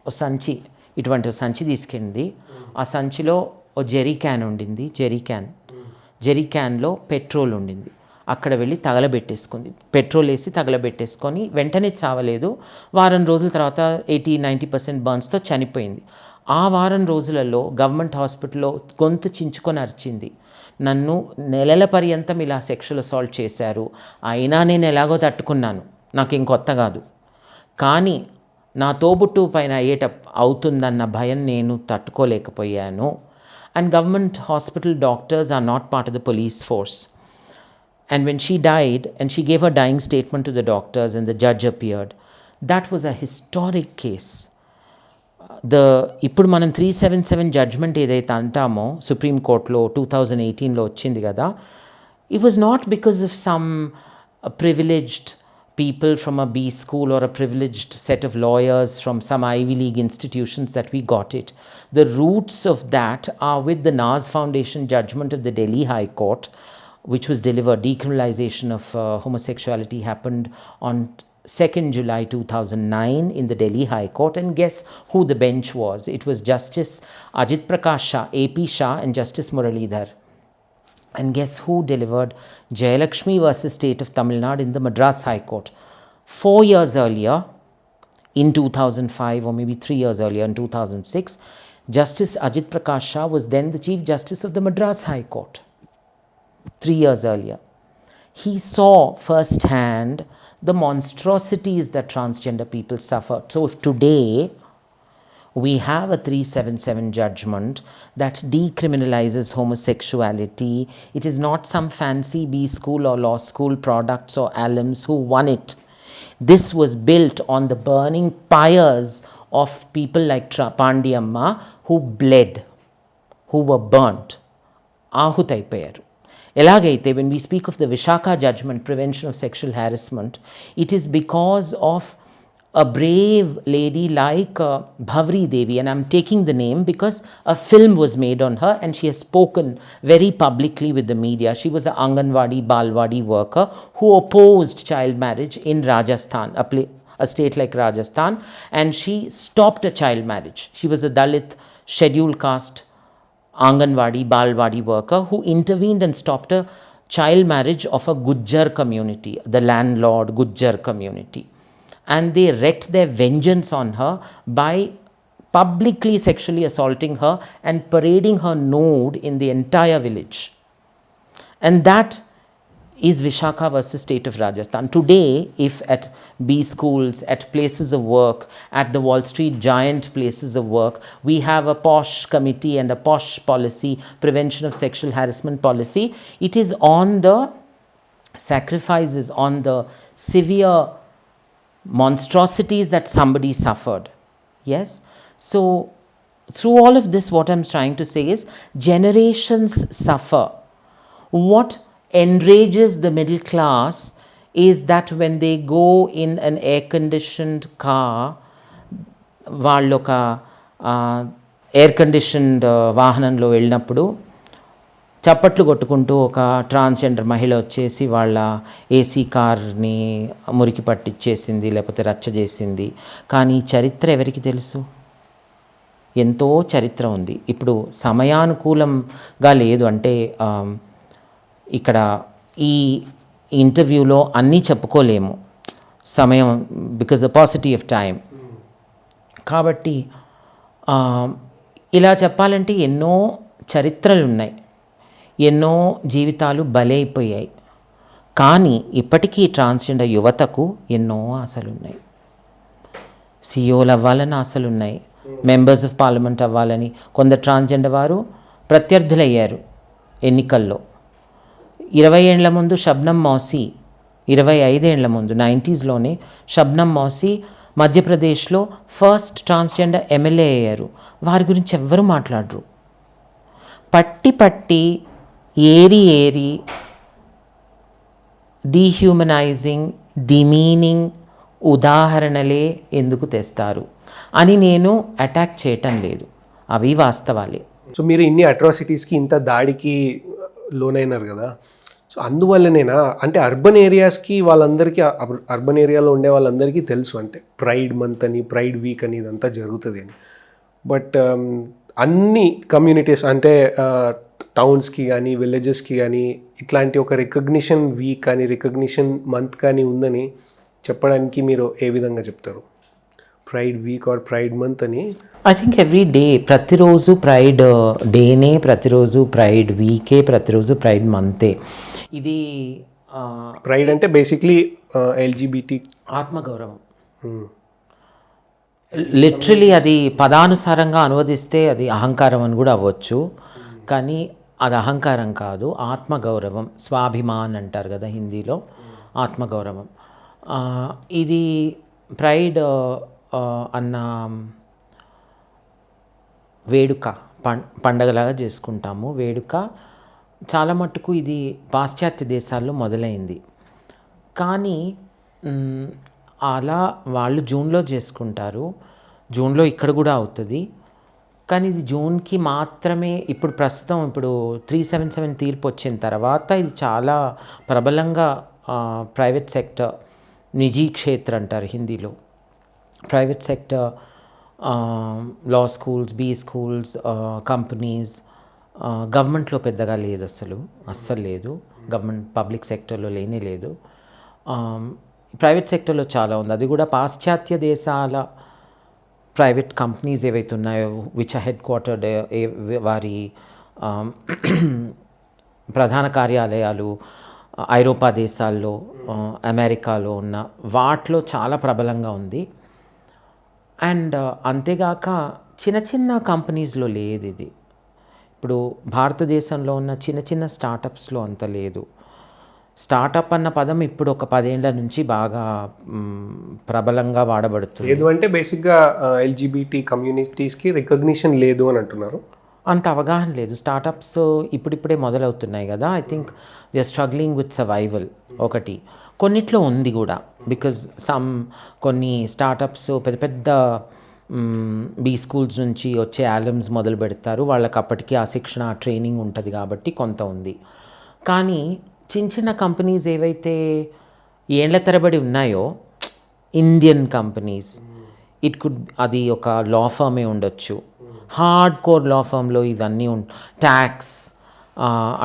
ఓ సంచి, ఇటువంటి సంచి తీసుకెళ్ళింది. ఆ సంచిలో ఓ జెరీ క్యాన్లో పెట్రోల్ ఉండింది. అక్కడ వెళ్ళి తగలబెట్టేసుకుంది. పెట్రోల్ వేసి తగలబెట్టేసుకొని వెంటనే చావలేదు. వారం రోజుల తర్వాత 80-90% బర్న్స్తో చనిపోయింది. ఆ వారం రోజులలో గవర్నమెంట్ హాస్పిటల్లో గొంతు చించుకొని అరిచింది, నన్ను నెలల పర్యంతం ఇలా సెక్షువల్ అసాల్ట్ చేశారు, అయినా నేను ఎలాగో తట్టుకున్నాను, నాకేం కొత్త కాదు, కానీ నా తోబుట్టు పైన అవుతుందన్న భయం నేను తట్టుకోలేకపోయాను. And government hospital doctors are not part of the police force. And when she died, and she gave her dying statement to the doctors and the judge appeared, that was a historic case. ఇప్పుడు మనం 377 judgement ఏదైతే అంటామో supreme కోర్టులో 2018లో వచ్చింది కదా, it was not because of some privileged people from a B school or a privileged set of lawyers from some Ivy League institutions that we got it. The roots of that are with the Naz Foundation judgment of the Delhi High Court, which was delivered. Decriminalization of homosexuality happened on 2nd July 2009 in the Delhi High Court. And guess who the bench was? It was Justice Ajit Prakash Shah, AP Shah, and Justice Muralidhar. And guess who delivered Jayalakshmi versus State of Tamil Nadu in the Madras High Court? 4 years earlier, in 2005, or maybe 3 years earlier, in 2006, Justice Ajit Prakash Shah was then the Chief Justice of the Madras High Court. 3 years earlier. He saw firsthand the monstrosities that transgender people suffer. So if today we have a 377 judgment that decriminalizes homosexuality, it is not some fancy B school or law school products or alums who won it. This was built on the burning pyres of people like Pandiyamma who bled, who were burnt, ahutaipayaru. Elagaithe, when we speak of the Vishaka judgment, prevention of sexual harassment, it is because of a brave lady like Bhavri Devi, and I'm taking the name because a film was made on her and she has spoken very publicly with the media. She was an Anganwadi, Balwadi worker who opposed child marriage in Rajasthan, a state like Rajasthan, and she stopped a child marriage. She was a Dalit scheduled caste Anganwadi, Balwadi worker who intervened and stopped a child marriage of a Gujjar community, the landlord Gujjar community. And they wreaked their vengeance on her by publicly sexually assaulting her and parading her nude in the entire village. And that is Vishaka versus State of Rajasthan. Today, if at B schools, at places of work, at the Wall Street giant places of work, we have a posh committee and a posh policy, prevention of sexual harassment policy, it is on the sacrifices, on the severe monstrosities that somebody suffered. Yes? So, through all of this, what I'm trying to say is generations suffer. What enrages the middle class is that when they go in an air-conditioned car, వాళ్ళొక air conditioned వాహనంలో వెళ్ళినప్పుడు చప్పట్లు కొట్టుకుంటూ ఒక transgender మహిళ వచ్చేసి వాళ్ళ AC కార్ని మురికి పట్టించేసింది, లేకపోతే రచ్చ చేసింది. కానీ చరిత్ర ఎవరికి తెలుసు? ఎంతో చరిత్ర ఉంది. ఇప్పుడు సమయానుకూలంగా లేదు, అంటే ఇక్కడ ఈ ఇంటర్వ్యూలో అన్నీ చెప్పుకోలేము సమయం, because the paucity of time. కాబట్టి ఇలా చెప్పాలంటే ఎన్నో చరిత్రలు ఉన్నాయి, ఎన్నో జీవితాలు బలైపోయాయి. కానీ ఇప్పటికీ ట్రాన్స్జెండర్ యువతకు ఎన్నో ఆశలు ఉన్నాయి. సిఇఓలు అవ్వాలని ఆశలు ఉన్నాయి, మెంబర్స్ ఆఫ్ పార్లమెంట్ అవ్వాలని. కొందరు ట్రాన్స్జెండర్ వారు ప్రత్యర్థులయ్యారు ఎన్నికల్లో. 20 ఏళ్ల ముందు షబ్నం మౌసి, 25 ఏళ్ల ముందు 90sలోనే షబ్నం మౌసి మధ్యప్రదేశ్లో ఫస్ట్ ట్రాన్స్జెండర్ ఎమ్మెల్యే అయ్యారు. వారి గురించి ఎవ్వరూ మాట్లాడరు. పట్టి ఏరి డీహ్యూమనైజింగ్, డిమీనింగ్ ఉదాహరణలే ఎందుకు తెస్తారు అని నేను అటాక్ చేయటం లేదు, అవి వాస్తవాలే. సో మీరు ఇన్ని అట్రాసిటీస్కి ఇంత దాడికి లోనైనారు కదా, సో అందువల్లనేనా అంటే అర్బన్ ఏరియాస్కి వాళ్ళందరికీ అర్బన్ ఏరియాలో ఉండే వాళ్ళందరికీ తెలుసు అంటే ప్రైడ్ మంత్ అని, ప్రైడ్ వీక్ అని ఇదంతా జరుగుతుంది అని. బట్ అన్ని కమ్యూనిటీస్ అంటే టౌన్స్కి కానీ విలేజెస్కి కానీ ఇట్లాంటి ఒక రికగ్నిషన్ వీక్ కానీ రికగ్నిషన్ మంత్ కానీ ఉందని చెప్పడానికి మీరు ఏ విధంగా చెప్తారు? Pride week or pride month అని. ఐ థింక్ ఎవ్రీ డే, ప్రతిరోజు ప్రైడ్ డేనే, ప్రతిరోజు ప్రైడ్ వీకే, ప్రతిరోజు ప్రైడ్ మంతే. ఇది ప్రైడ్ అంటే బేసిక్లీ ఎల్జిబిటి ఆత్మగౌరవం. లిటరలీ అది పదానుసారంగా అనువదిస్తే అది అహంకారం అని కూడా అవ్వచ్చు, కానీ అది అహంకారం కాదు, ఆత్మగౌరవం, స్వాభిమాన్ అంటారు కదా హిందీలో, ఆత్మగౌరవం. ఇది ప్రైడ్ అన్న వేడుక పండగలాగా చేసుకుంటాము. వేడుక చాలా మట్టుకు ఇది పాశ్చాత్య దేశాల్లో మొదలైంది, కానీ అలా వాళ్ళు జూన్లో చేసుకుంటారు, జూన్లో ఇక్కడ కూడా అవుతుంది, కానీ ఇది జూన్కి మాత్రమే. ఇప్పుడు ప్రస్తుతం 377 తీర్పు వచ్చిన తర్వాత ఇది చాలా ప్రబలంగా ప్రైవేట్ సెక్టర్, నిజీ క్షేత్ర అంటారు హిందీలో, private sector, law schools, be schools, companies, గవర్నమెంట్లో పెద్దగా లేదు, అస్సలు లేదు, గవర్నమెంట్ పబ్లిక్ సెక్టర్లో లేనే లేదు, ప్రైవేట్ సెక్టర్లో చాలా ఉంది. అది కూడా పాశ్చాత్య దేశాల ప్రైవేట్ కంపెనీస్ ఏవైతే ఉన్నాయో విచ్ ఆర్ హెడ్ క్వార్టర్డ్, వారి ప్రధాన కార్యాలయాలు ఐరోపా దేశాల్లో, అమెరికాలో ఉన్న వాటిలో చాలా ప్రబలంగా ఉంది. అండ్ అంతేగాక చిన్న చిన్న కంపెనీస్లో లేదు ఇది. ఇప్పుడు భారతదేశంలో ఉన్న చిన్న చిన్న స్టార్టప్స్లో అంత లేదు. స్టార్టప్ అన్న పదం ఇప్పుడు ఒక 10 ఏళ్ల నుంచి బాగా ప్రబలంగా వాడబడుతుంది. లేదు అంటే బేసిక్గా ఎల్జిబిటి కమ్యూనిటీస్కి రికగ్నిషన్ లేదు అని అంటున్నారు. అంత అవగాహన లేదు. స్టార్టప్స్ ఇప్పుడిప్పుడే మొదలవుతున్నాయి కదా. I think they are struggling with survival. ఒకటి కొన్నిట్లో ఉంది కూడా, బికాజ్ కొన్ని స్టార్టప్స్ పెద్ద పెద్ద బీ స్కూల్స్ నుంచి వచ్చే ఆలమ్స్ మొదలు పెడతారు, వాళ్ళకి అప్పటికి ఆ శిక్షణ, ఆ ట్రైనింగ్ ఉంటుంది కాబట్టి కొంత ఉంది. కానీ చిన్న చిన్న కంపెనీస్ ఏవైతే ఏండ్ల తరబడి ఉన్నాయో, ఇండియన్ కంపెనీస్, అది ఒక లా ఫర్మే ఉండొచ్చు, హార్డ్ కోర్ లా ఫర్మ్లో ఇవన్నీ ట్యాక్స్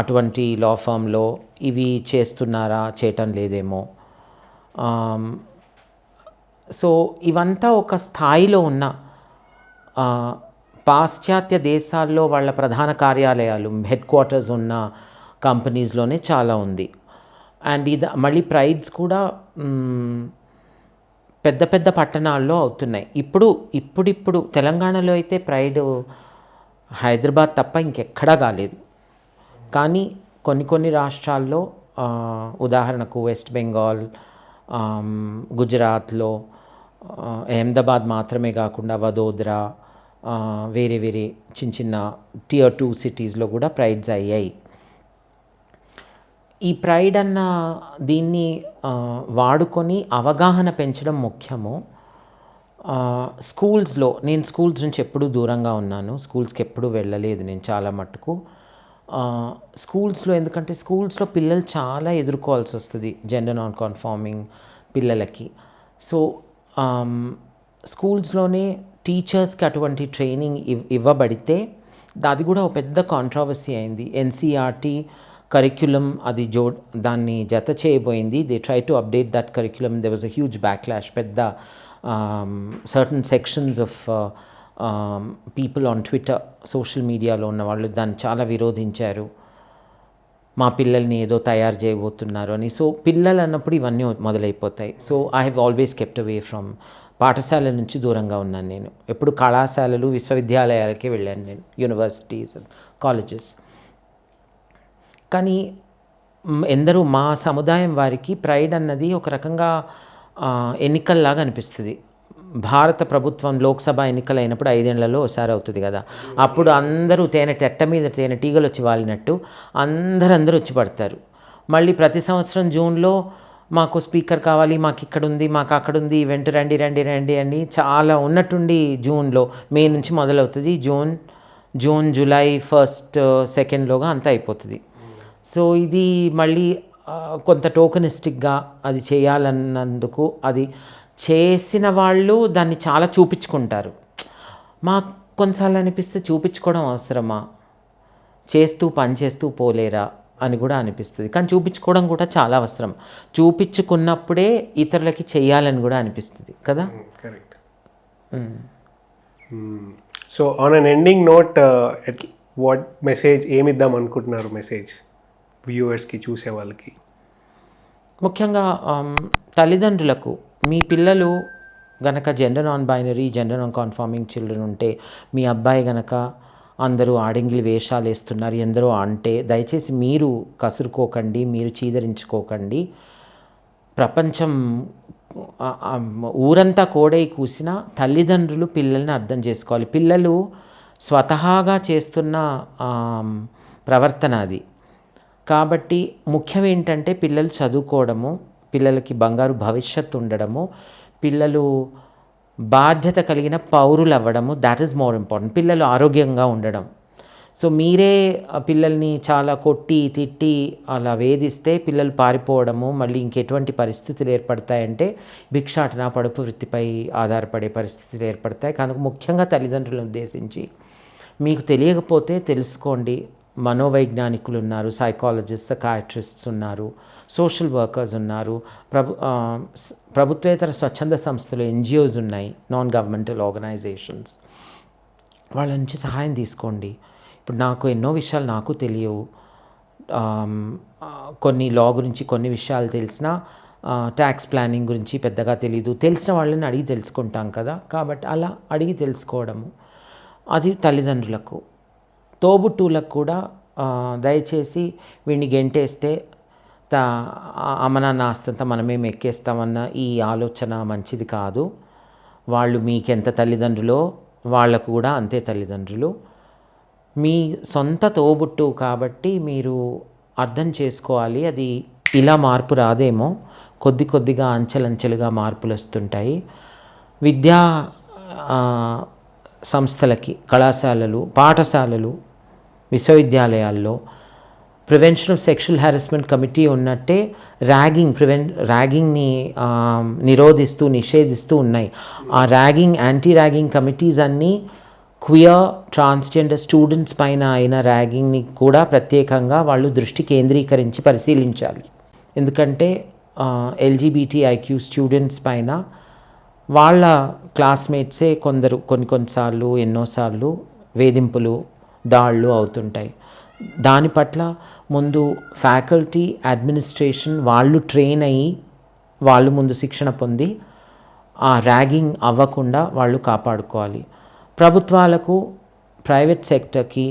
అటువంటి లా ఫర్మ్లో ఇవి చేస్తున్నారా, చేయటం లేదేమో. సో ఇవంతా ఒక స్థాయిలో ఉన్న పాశ్చాత్య దేశాల్లో వాళ్ళ ప్రధాన కార్యాలయాలు, హెడ్ క్వార్టర్స్ ఉన్న కంపెనీస్లోనే చాలా ఉంది. అండ్ ఇది మళ్ళీ ప్రైడ్స్ కూడా పెద్ద పెద్ద పట్టణాల్లో అవుతున్నాయి. ఇప్పుడు తెలంగాణలో అయితే ప్రైడ్ హైదరాబాద్ తప్ప ఇంకెక్కడా కాలేదు. కానీ కొన్ని రాష్ట్రాల్లో, ఉదాహరణకు వెస్ట్ బెంగాల్, గుజరాత్లో, అహ్మదాబాద్ మాత్రమే కాకుండా వదోదరా, వేరే వేరే చిన్న చిన్న Tier 2 సిటీస్లో కూడా ప్రైడ్స్ అయ్యాయి. ఈ ప్రైడ్ అన్న దీన్ని వాడుకొని అవగాహన పెంచడం ముఖ్యము. స్కూల్స్లో, నేను స్కూల్స్ నుంచి ఎప్పుడూ దూరంగా ఉన్నాను, స్కూల్స్కి ఎప్పుడూ వెళ్ళలేదు నేను చాలా మట్టుకు. స్కూల్స్లో, ఎందుకంటే స్కూల్స్లో పిల్లలు చాలా ఎదుర్కోవాల్సి వస్తుంది జెండర్ నాన్ కన్ఫార్మింగ్ పిల్లలకి. సో స్కూల్స్లోనే టీచర్స్కి అటువంటి ట్రైనింగ్ ఇవ్వబడితే, అది కూడా ఒక పెద్ద కాంట్రవర్సీ అయింది. ఎన్సీఆర్టీ కరిక్యులం అది దాన్ని జత చేయబోయింది. They try to update that curriculum. There was a huge backlash. పెద్ద certain sections of people on Twitter, social మీడియాలో ఉన్న వాళ్ళు దాన్ని చాలా విరోధించారు. మా పిల్లల్ని ఏదో తయారు చేయబోతున్నారు అని. సో పిల్లలు అన్నప్పుడు ఇవన్నీ మొదలైపోతాయి. So I have always kept away from, పాఠశాల నుంచి దూరంగా ఉన్నాను నేను. ఎప్పుడు కళాశాలలు, విశ్వవిద్యాలయాలకే వెళ్ళాను నేను, యూనివర్సిటీస్ అండ్ కాలేజెస్. కానీ ఎందరో మా సముదాయం వారికి ప్రైడ్ అన్నది ఒక రకంగా ఎన్నికల్లాగా అనిపిస్తుంది. భారత ప్రభుత్వం లోక్సభ ఎన్నికలు అయినప్పుడు 5 ఏళ్లలో ఒకసారి అవుతుంది కదా, అప్పుడు అందరూ తెట్ట మీద తేనెటీగలు వచ్చి వాలినట్టు అందరూ వచ్చి పడతారు. మళ్ళీ ప్రతి సంవత్సరం జూన్లో మాకు స్పీకర్ కావాలి, మాకు ఇక్కడ ఉంది, మాకు అక్కడ ఉంది, ఈవెంట్ రండి రండి రండి అని చాలా ఉన్నట్టుండి జూన్లో, మే నుంచి మొదలవుతుంది, జూన్ జూలై 1st 2ndలోగా అంతా అయిపోతుంది. సో ఇది మళ్ళీ కొంత టోకనిస్టిక్గా అది చేయాలన్నందుకు అది చేసిన వాళ్ళు దాన్ని చాలా చూపించుకుంటారు. మాకు కొన్నిసార్లు అనిపిస్తే చూపించుకోవడం అవసరమా, చేస్తూ పని చేస్తూ పోలేరా అని కూడా అనిపిస్తుంది. కానీ చూపించుకోవడం కూడా చాలా అవసరం. చూపించుకున్నప్పుడే ఇతరులకి చెయ్యాలని కూడా అనిపిస్తుంది కదా. Correct. So on an ending note, what message ఏమిద్దాం అనుకుంటున్నారు, మెసేజ్ వ్యూవర్స్కి, చూసే వాళ్ళకి? ముఖ్యంగా తల్లిదండ్రులకు, మీ పిల్లలు గనక gender non binary, gender non conforming children ఉంటే, మీ అబ్బాయి గనక అందరూ ఆడంగిలి వేషాలు వేస్తున్నారు ఎందరో అంటే, దయచేసి మీరు కసురుకోకండి, మీరు చీదరించుకోకండి. ప్రపంచం ఊరంతా కోడై కూసిన తల్లిదండ్రులు పిల్లల్ని అర్థం చేసుకోవాలి. పిల్లలు స్వతహాగా చేస్తున్న ప్రవర్తన అది. కాబట్టి ముఖ్యం ఏంటంటే పిల్లలు చదువుకోవడము, పిల్లలకి బంగారు భవిష్యత్తు ఉండడము, పిల్లలు బాధ్యత కలిగిన పౌరులు అవ్వడము, దాట్ ఈస్ మోర్ ఇంపార్టెంట్. పిల్లలు ఆరోగ్యంగా ఉండడం. సో మీరే పిల్లల్ని చాలా కొట్టి తిట్టి అలా వేధిస్తే పిల్లలు పారిపోవడము, మళ్ళీ ఇంకెటువంటి పరిస్థితులు ఏర్పడతాయంటే భిక్షాటన, పడుపు వృత్తిపై ఆధారపడే పరిస్థితులు ఏర్పడతాయి. కనుక ముఖ్యంగా తల్లిదండ్రులను ఉద్దేశించి, మీకు తెలియకపోతే తెలుసుకోండి. మనోవైజ్ఞానికులు ఉన్నారు, సైకాలజిస్ట్, సైకాట్రిస్ట్స్ ఉన్నారు, సోషల్ వర్కర్స్ ఉన్నారు, ప్రభుత్వేతర స్వచ్ఛంద సంస్థలు, ఎన్జిఓస్ ఉన్నాయి, నాన్ గవర్నమెంటల్ ఆర్గనైజేషన్స్. వాళ్ళ నుంచి సహాయం తీసుకోండి. ఇప్పుడు నాకు ఎన్నో విషయాలు నాకు తెలియవు, కొన్ని లా గురించి కొన్ని విషయాలు తెలిసినా ట్యాక్స్ ప్లానింగ్ గురించి పెద్దగా తెలియదు. తెలిసిన వాళ్ళని అడిగి తెలుసుకుంటాం కదా. కాబట్టి అలా అడిగి తెలుసుకోవడము అది తల్లిదండ్రులకు. తోబుట్టువులకు కూడా దయచేసి వీడిని గెంటేస్తే అమ్మ నాన్న ఆస్తంతా మనమేం ఎక్కేస్తామన్న ఈ ఆలోచన మంచిది కాదు. వాళ్ళు మీకెంత తల్లిదండ్రులో వాళ్ళకు కూడా అంతే తల్లిదండ్రులు. మీ సొంత తోబుట్టు కాబట్టి మీరు అర్థం చేసుకోవాలి. అది ఇలా మార్పు రాదేమో, కొద్ది కొద్దిగా అంచెలంచెలుగా మార్పులు వస్తుంటాయి. విద్యా సంస్థలకి, కళాశాలలు, పాఠశాలలు, విశ్వవిద్యాలయాల్లో prevention of sexual harassment committee ఉన్నట్టే ర్యాగింగ్ని నిషేధిస్తూ ఉన్నాయి. ఆ యాంటీ ర్యాగింగ్ కమిటీస్ అన్నీ క్వియర్, ట్రాన్స్జెండర్ స్టూడెంట్స్ పైన అయిన ర్యాగింగ్ని కూడా ప్రత్యేకంగా వాళ్ళు దృష్టి కేంద్రీకరించి పరిశీలించాలి. ఎందుకంటే LGBTIQ స్టూడెంట్స్ పైన వాళ్ళ క్లాస్మేట్సే కొన్నిసార్లు ఎన్నోసార్లు వేధింపులు, దాళ్ళు అవుతుంటాయి. దాని పట్ల ముందు ఫ్యాకల్టీ, అడ్మినిస్ట్రేషన్ వాళ్ళు ట్రైన్ అయ్యి వాళ్ళు ముందు శిక్షణ పొంది ఆ ర్యాగింగ్ అవ్వకుండా వాళ్ళు కాపాడుకోవాలి. ప్రభుత్వాలకు, ప్రైవేట్ సెక్టర్కి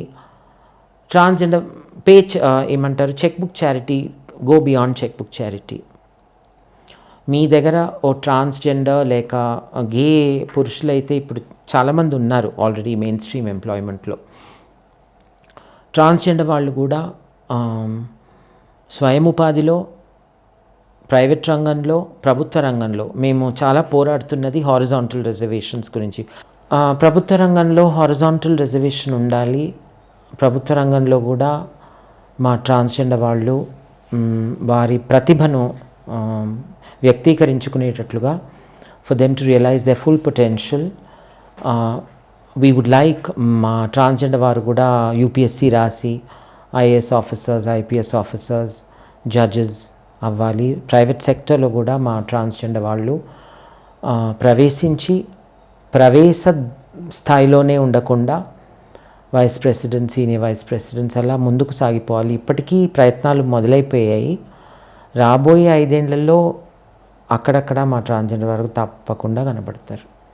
transgender cheque book charity, go beyond cheque book charity. మీ దగ్గర ఓ ట్రాన్స్జెండర్ లేక గే పురుషులైతే ఇప్పుడు చాలామంది ఉన్నారు ఆల్రెడీ మెయిన్ స్ట్రీమ్ ఎంప్లాయ్మెంట్లో. ట్రాన్స్జెండర్ వాళ్ళు కూడా స్వయం ఉపాధిలో, ప్రైవేట్ రంగంలో, ప్రభుత్వ రంగంలో మేము చాలా పోరాడుతున్నది హారిజాంటల్ రిజర్వేషన్స్ గురించి. ప్రభుత్వ రంగంలో హారిజాంటల్ రిజర్వేషన్ ఉండాలి. ప్రభుత్వ రంగంలో కూడా మా ట్రాన్స్జెండర్ వాళ్ళు వారి ప్రతిభను వ్యక్తీకరించుకునేటట్లుగా, for them to realise the full potential. We would like మా ట్రాన్స్జెండర్ వారు కూడా UPSC రాసి IAS officers, IPS officers, judges అవ్వాలి. ప్రైవేట్ సెక్టర్లో కూడా మా ట్రాన్స్జెండర్ వాళ్ళు ప్రవేశ స్థాయిలోనే ఉండకుండా vice president, senior vice presidents అలా ముందుకు సాగిపోవాలి. ఇప్పటికీ ప్రయత్నాలు మొదలైపోయాయి. రాబోయే 5 ఏళ్లలో అక్కడక్కడ మా ట్రాన్స్జెండర్ వరకు తప్పకుండా కనబడతారు.